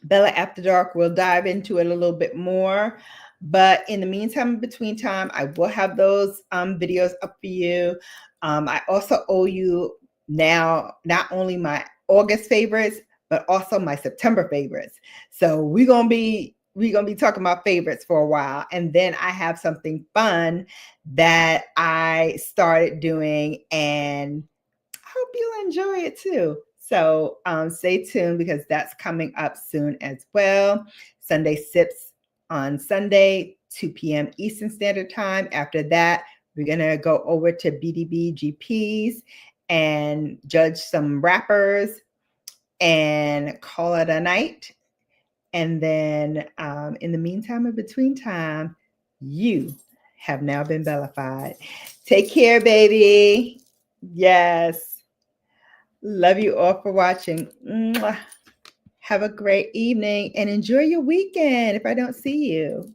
Bella After Dark, we'll dive into it a little bit more. But in the meantime, in between time, I will have those videos up for you. I also owe you now not only my August favorites, but also my September favorites. So we're gonna be talking about favorites for a while. And then I have something fun that I started doing, and I hope you'll enjoy it too. So stay tuned because that's coming up soon as well. Sunday Sips on Sunday, 2 p.m. Eastern Standard Time. After that, we're going to go over to BDB GPs and judge some rappers and call it a night. And then in the meantime, in between time, you have now been bellified. Take care, baby. Yes. Love you all for watching. Mwah. Have a great evening and enjoy your weekend if I don't see you.